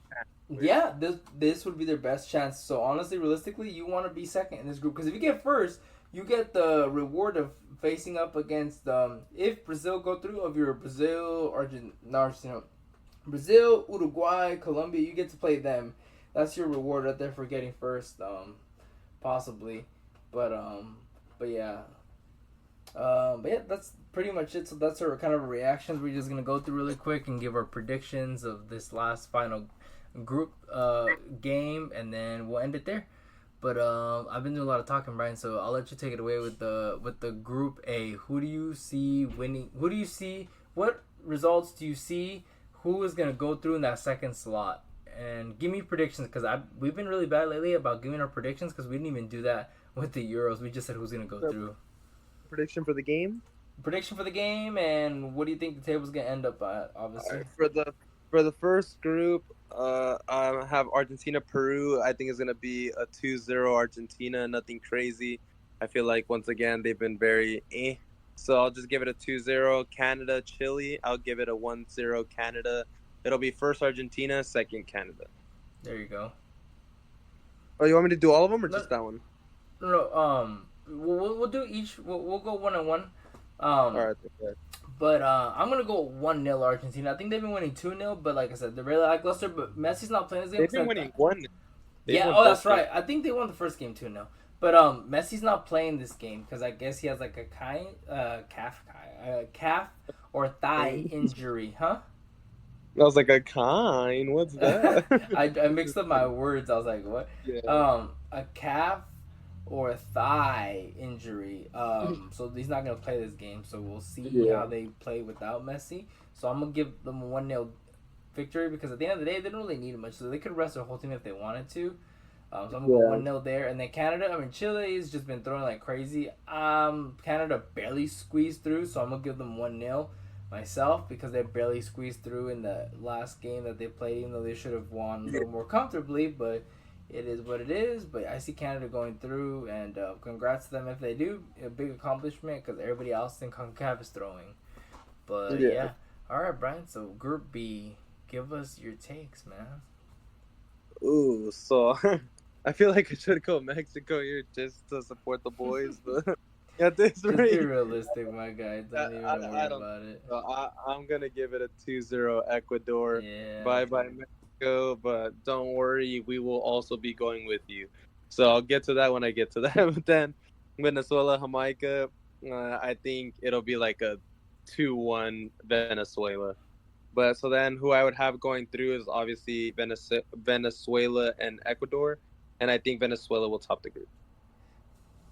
[SPEAKER 1] yeah, this would be their best chance. So honestly, realistically, you want to be second in this group because if you get first, you get the reward of facing up against if Brazil go through of your Brazil, Uruguay, Colombia. You get to play them. That's your reward right there for getting first, possibly. But but yeah. But yeah, that's pretty much it. So that's our kind of reactions. We're just gonna go through really quick and give our predictions of this last final group game, and then we'll end it there. But I've been doing a lot of talking, Brian. So I'll let you take it away with the group A. Who do you see winning? Who do you see? What results do you see? Who is gonna go through in that second slot? And give me predictions because we've been really bad lately about giving our predictions because we didn't even do that with the Euros. We just said who's gonna go through.
[SPEAKER 2] Prediction for the game?
[SPEAKER 1] Prediction for the game, and what do you think the table's gonna end up at? Obviously,
[SPEAKER 2] For the first group, I have Argentina, Peru. I think it's gonna be a 2-0 Argentina. Nothing crazy. I feel like once again they've been very eh. So I'll just give it a 2-0. Canada, Chile. I'll give it a 1-0 Canada. It'll be first Argentina, second Canada.
[SPEAKER 1] There you go.
[SPEAKER 2] Oh, you want me to do all of them or
[SPEAKER 1] No,
[SPEAKER 2] just that one?
[SPEAKER 1] no. We'll do each. We'll go one and one.
[SPEAKER 2] All
[SPEAKER 1] Um,
[SPEAKER 2] right. Okay.
[SPEAKER 1] but I'm gonna go 1-0 Argentina. I think they've been winning 2-0, but like I said, they're really lackluster. But Messi's not playing this game
[SPEAKER 2] They've
[SPEAKER 1] because
[SPEAKER 2] been winning one. They've
[SPEAKER 1] yeah.
[SPEAKER 2] won
[SPEAKER 1] Oh,
[SPEAKER 2] both
[SPEAKER 1] that's
[SPEAKER 2] games.
[SPEAKER 1] right. I think they won the first game 2-0. But Messi's not playing this game because I guess he has like a calf or thigh injury, huh?
[SPEAKER 2] I was like, a kind. What's that?
[SPEAKER 1] I mixed up my words. I was like, what?
[SPEAKER 2] Yeah.
[SPEAKER 1] A calf or a thigh injury. So he's not gonna play this game. So we'll see
[SPEAKER 2] Yeah.
[SPEAKER 1] how they play without Messi. So I'm gonna give them a 1-0 victory because at the end of the day, they don't really need much. So they could rest their whole team if they wanted to. So I'm gonna go 1-0 there, and then Canada. I mean, Chile's just been throwing like crazy. Canada barely squeezed through, so I'm gonna give them 1-0 myself because they barely squeezed through in the last game that they played, even though they should have won a little more comfortably. But it is what it is. But I see Canada going through, and congrats to them if they do. A big accomplishment because everybody else in CONCACAF is throwing. But yeah. All right, Brian. So Group B, give us your takes, man.
[SPEAKER 2] Ooh, so I feel like I should go Mexico here just to support the boys, but at this
[SPEAKER 1] Just be
[SPEAKER 2] rate,
[SPEAKER 1] realistic, my guy. Don't even worry
[SPEAKER 2] I don't.
[SPEAKER 1] about it.
[SPEAKER 2] I'm gonna give it a 2-0 Ecuador.
[SPEAKER 1] Yeah.
[SPEAKER 2] Bye bye Mexico, but don't worry, we will also be going with you. So I'll get to that when I get to that. But then Venezuela, Jamaica, I think it'll be like a 2-1 Venezuela. But so then who I would have going through is obviously Venezuela and Ecuador, and I think Venezuela will top the group.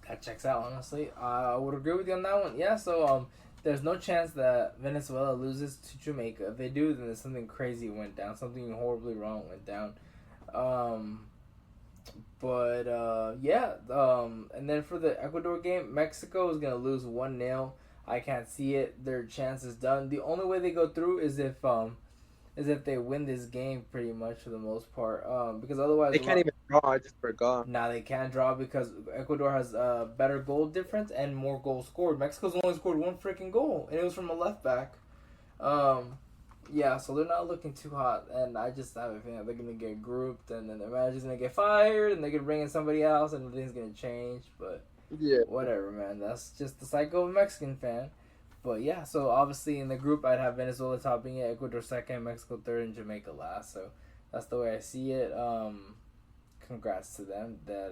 [SPEAKER 1] That checks out, honestly. I would agree with you on that one. Yeah, so there's no chance that Venezuela loses to Jamaica. If they do, then there's something crazy went down. Something horribly wrong went down. Yeah. And then for the Ecuador game, Mexico is going to lose 1-0. I can't see it. Their chance is done. The only way they go through is if they win this game, pretty much for the most part. Because otherwise
[SPEAKER 2] They can't even draw. I just forgot.
[SPEAKER 1] nah, they can't draw because Ecuador has a better goal difference and more goals scored. Mexico's only scored one freaking goal, and it was from a left back. Yeah, so they're not looking too hot, and I just have a feeling they're gonna get grouped, and then their manager's gonna get fired, and they're gonna bring in somebody else, and everything's gonna change. But
[SPEAKER 2] Yeah.
[SPEAKER 1] whatever, man. That's just the cycle of a Mexican fan. But yeah, so obviously in the group I'd have Venezuela topping it, Ecuador second, Mexico third, and Jamaica last. So that's the way I see it. Congrats to them that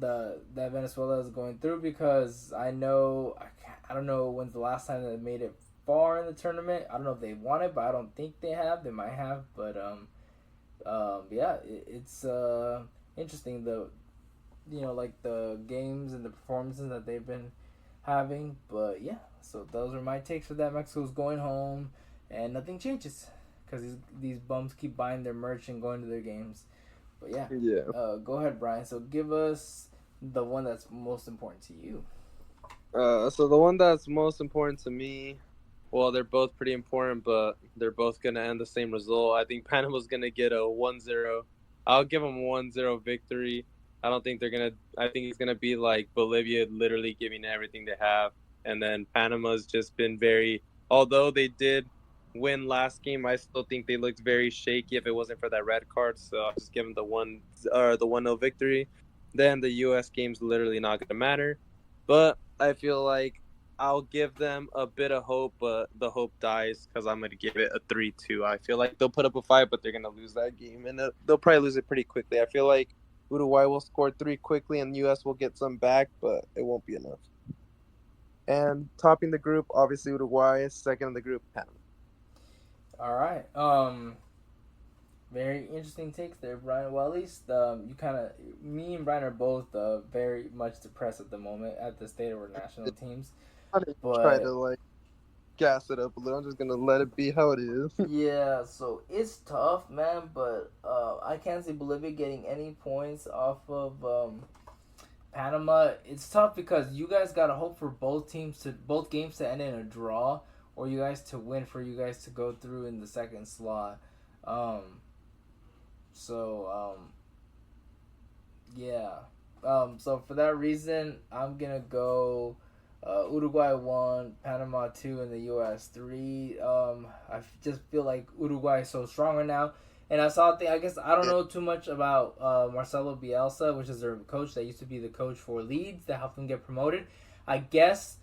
[SPEAKER 1] that Venezuela is going through because I don't know when's the last time they made it far in the tournament. I don't know if they won it, but I don't think they have. They might have, but yeah, it's interesting though. Like the games and the performances that they've been having. But yeah, so those are my takes for that. Mexico's going home, and nothing changes because these bums keep buying their merch and going to their games. But yeah, go ahead, Brian. So give us the one that's most important to you.
[SPEAKER 2] So the one that's most important to me, well, they're both pretty important, but they're both gonna end the same result. I think Panama's gonna get a 1-0. I'll give them a 1-0 victory. I don't think they're gonna. I think it's gonna be like Bolivia, literally giving everything they have, and then Panama's just been very. Although they did win last game, I still think they looked very shaky. If it wasn't for that red card, so I'll just give them the 1-0 victory. Then the U.S. game's literally not gonna matter, but I feel like I'll give them a bit of hope, but the hope dies because I'm gonna give it a 3-2. I feel like they'll put up a fight, but they're gonna lose that game, and they'll probably lose it pretty quickly. I feel like Uruguay will score 3 quickly, and the U.S. will get some back, but it won't be enough. And topping the group, obviously Uruguay. Second in the group, Panama.
[SPEAKER 1] All right. Very interesting takes there, Brian. Well, at least me and Brian are both very much depressed at the moment at the state of our national teams.
[SPEAKER 2] I'm gonna try to gas it up a little. I'm just gonna let it be how it is.
[SPEAKER 1] Yeah, so it's tough, man. But I can't see Bolivia getting any points off of Panama. It's tough because you guys gotta hope for both games to end in a draw, or you guys to win for you guys to go through in the second slot. So yeah. So for that reason, I'm gonna go Uruguay 1, Panama 2, and the U.S. 3. I just feel like Uruguay is so strong right now. And I saw a thing. I guess I don't know too much about Marcelo Bielsa, which is their coach that used to be the coach for Leeds that helped them get promoted. I guess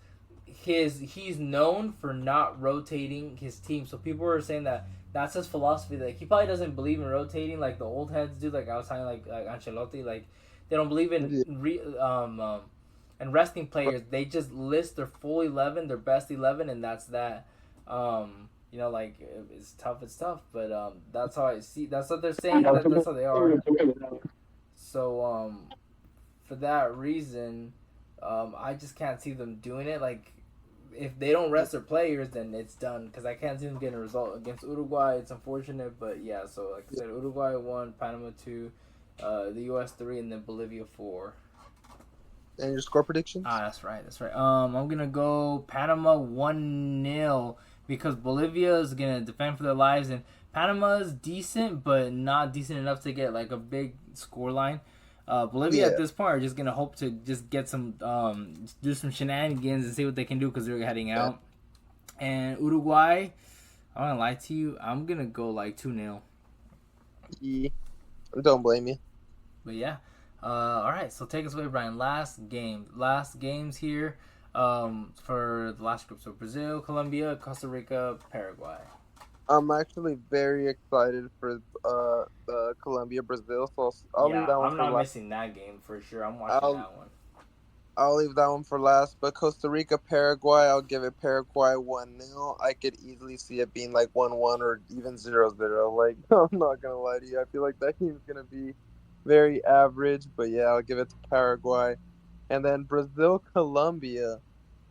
[SPEAKER 1] he's known for not rotating his team. So people were saying that that's his philosophy. Like he probably doesn't believe in rotating like the old heads do. Like I was talking like Ancelotti. Like they don't believe in and resting players. They just list their full 11, their best 11, and that's that. Like it's tough. It's tough, but that's how I see. That's what they're saying. That's how they are. So for that reason, I just can't see them doing it. Like if they don't rest their players, then it's done. Because I can't see them getting a result against Uruguay. It's unfortunate, but yeah. So like I said, Uruguay 1, Panama 2, the U.S. 3, and then Bolivia 4.
[SPEAKER 2] And your score predictions?
[SPEAKER 1] That's right. I'm gonna go Panama 1-0 because Bolivia is gonna defend for their lives, and Panama's decent, but not decent enough to get like a big score line. Bolivia at this point are just gonna hope to just get some do some shenanigans and see what they can do because they're heading out. And Uruguay, I'm gonna lie to you, I'm gonna go like 2-0.
[SPEAKER 2] Yeah. Don't blame you.
[SPEAKER 1] But yeah. All right, so take us away, Brian. Last games here for the last group. So Brazil, Colombia, Costa Rica, Paraguay.
[SPEAKER 2] I'm actually very excited for Colombia, Brazil. So I'll leave that one
[SPEAKER 1] I'm
[SPEAKER 2] for
[SPEAKER 1] not
[SPEAKER 2] last.
[SPEAKER 1] missing that game for sure. I'm watching that one.
[SPEAKER 2] I'll leave that one for last. But Costa Rica, Paraguay, I'll give it Paraguay 1-0. I could easily see it being like 1-1 or even 0-0. Like I'm not gonna lie to you. I feel like that game's gonna be very average, but yeah, I'll give it to Paraguay. And then Brazil, Colombia.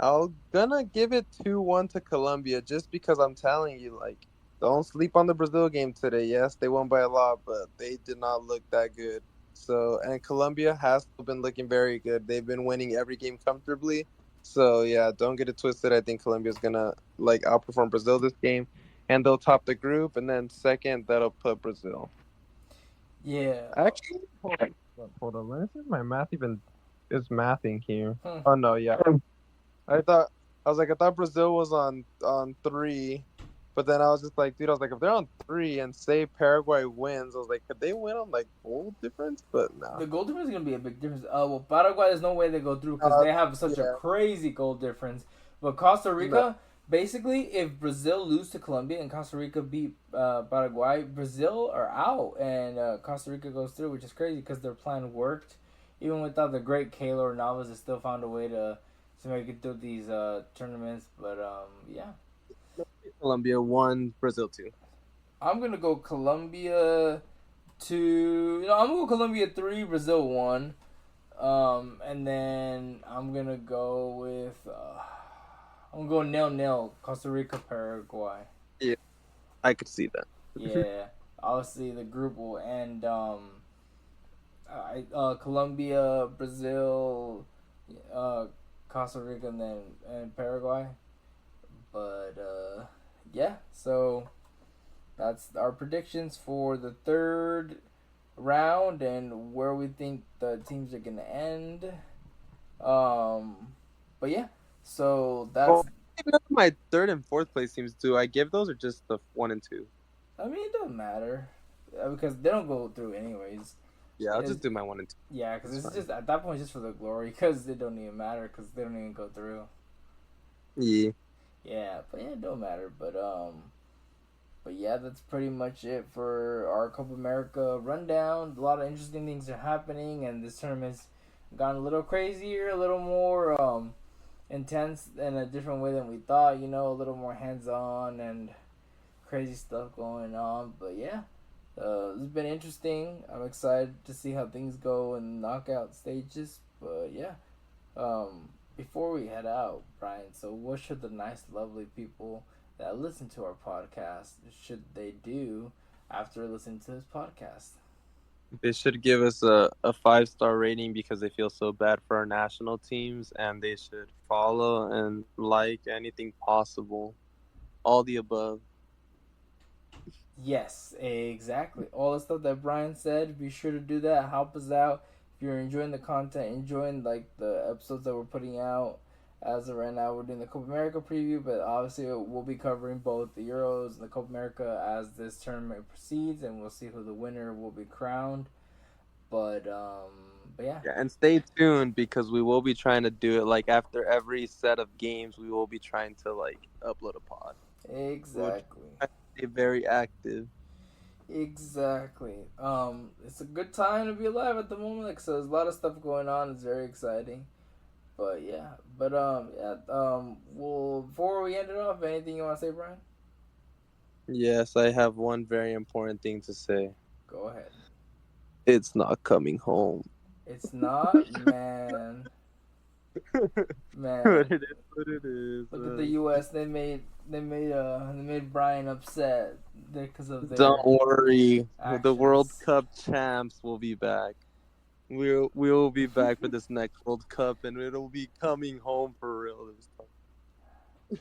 [SPEAKER 2] I'm gonna give it 2-1 to Colombia just because I'm telling you, like, don't sleep on the Brazil game today. Yes, they won by a lot, but they did not look that good. So, and Colombia has been looking very good. They've been winning every game comfortably. So, yeah, don't get it twisted. I think Colombia's gonna like outperform Brazil this game, and they'll top the group. And then second, that'll put Brazil.
[SPEAKER 1] Yeah.
[SPEAKER 2] Actually, hold on. Let me see if my math even is mathing here. Oh no, yeah. I thought Brazil was on 3, but then I was just like, dude, if they're on 3 and say Paraguay wins, I was like, could they win on like goal difference? But no.
[SPEAKER 1] The goal difference is gonna be a big difference. Well, Paraguay, there's no way they go through because they have such a crazy goal difference. But Costa Rica, basically, if Brazil lose to Colombia and Costa Rica beat Paraguay, Brazil are out and Costa Rica goes through, which is crazy because their plan worked. Even without the great Keylor Navas, they still found a way to make it through these tournaments. But yeah.
[SPEAKER 2] Colombia 1, Brazil 2.
[SPEAKER 1] I'm gonna go Colombia 2. I'm gonna go Colombia 3, Brazil 1. And then I'm gonna go with I'm gonna go 0-0, Costa Rica, Paraguay.
[SPEAKER 2] Yeah, I could see that.
[SPEAKER 1] Yeah, obviously the group will end Colombia, Brazil, Costa Rica, and Paraguay. But yeah, so that's our predictions for the third round and where we think the teams are gonna end. But yeah, so that's
[SPEAKER 2] my third and fourth place teams. Do I give those or just the 1 and 2?
[SPEAKER 1] I mean, it doesn't matter because they don't go through anyways.
[SPEAKER 2] Yeah, I'll just do my 1 and 2.
[SPEAKER 1] Yeah, because it's just at that point it's just for the glory because it don't even matter because they don't even go through.
[SPEAKER 2] Yeah.
[SPEAKER 1] Yeah, but yeah, it don't matter. But yeah, that's pretty much it for our Copa America rundown. A lot of interesting things are happening, and this tournament's gone a little crazier, a little more intense in a different way than we thought. A little more hands-on and crazy stuff going on. But yeah, it's been interesting. I'm excited to see how things go in the knockout stages. But yeah, before we head out, Brian, so what should the nice, lovely people that listen to our podcast should they do after listening to this podcast?
[SPEAKER 2] They should give us a 5-star rating because they feel so bad for our national teams, and they should follow and like anything possible. All the above.
[SPEAKER 1] Yes, exactly. All the stuff that Brian said, be sure to do that. Help us out. If you're enjoying the content, enjoying like the episodes that we're putting out. As of right now, we're doing the Copa America preview, but obviously we'll be covering both the Euros and the Copa America as this tournament proceeds, and we'll see who the winner will be crowned. But yeah,
[SPEAKER 2] Yeah, and stay tuned because we will be trying to do it like after every set of games. We will be trying to like upload a pod. We'll
[SPEAKER 1] exactly.
[SPEAKER 2] try to stay very active.
[SPEAKER 1] Exactly. It's a good time to be alive at the moment. Like, so there's a lot of stuff going on. It's very exciting. But yeah, yeah. Well, before we end it off, anything you want to say, Brian?
[SPEAKER 2] Yes, I have one very important thing to say.
[SPEAKER 1] Go ahead.
[SPEAKER 2] It's not coming home.
[SPEAKER 1] It's not, man.
[SPEAKER 2] But
[SPEAKER 1] Man,
[SPEAKER 2] it is what it is.
[SPEAKER 1] look at the U.S. They made Brian upset because of
[SPEAKER 2] Don't
[SPEAKER 1] their
[SPEAKER 2] worry, the World
[SPEAKER 1] actions.
[SPEAKER 2] Cup champs will be back. We'll be back for this next World Cup, and it'll be coming home for real this time.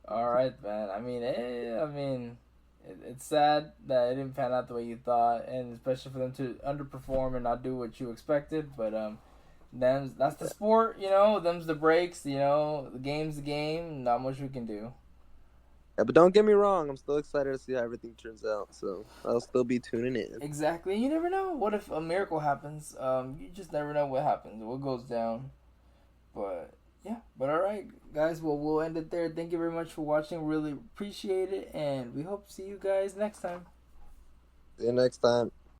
[SPEAKER 1] All right, man. It's sad that it didn't pan out the way you thought, and especially for them to underperform and not do what you expected. But that's the sport, you know. Them's the breaks, you know. The game's the game. Not much we can do.
[SPEAKER 2] Yeah, but don't get me wrong, I'm still excited to see how everything turns out. So I'll still be tuning in.
[SPEAKER 1] Exactly. You never know. What if a miracle happens? You just never know what happens, what goes down. But yeah. But all right, guys. Well, we'll end it there. Thank you very much for watching. Really appreciate it, and we hope to see you guys next time.
[SPEAKER 2] See you next time.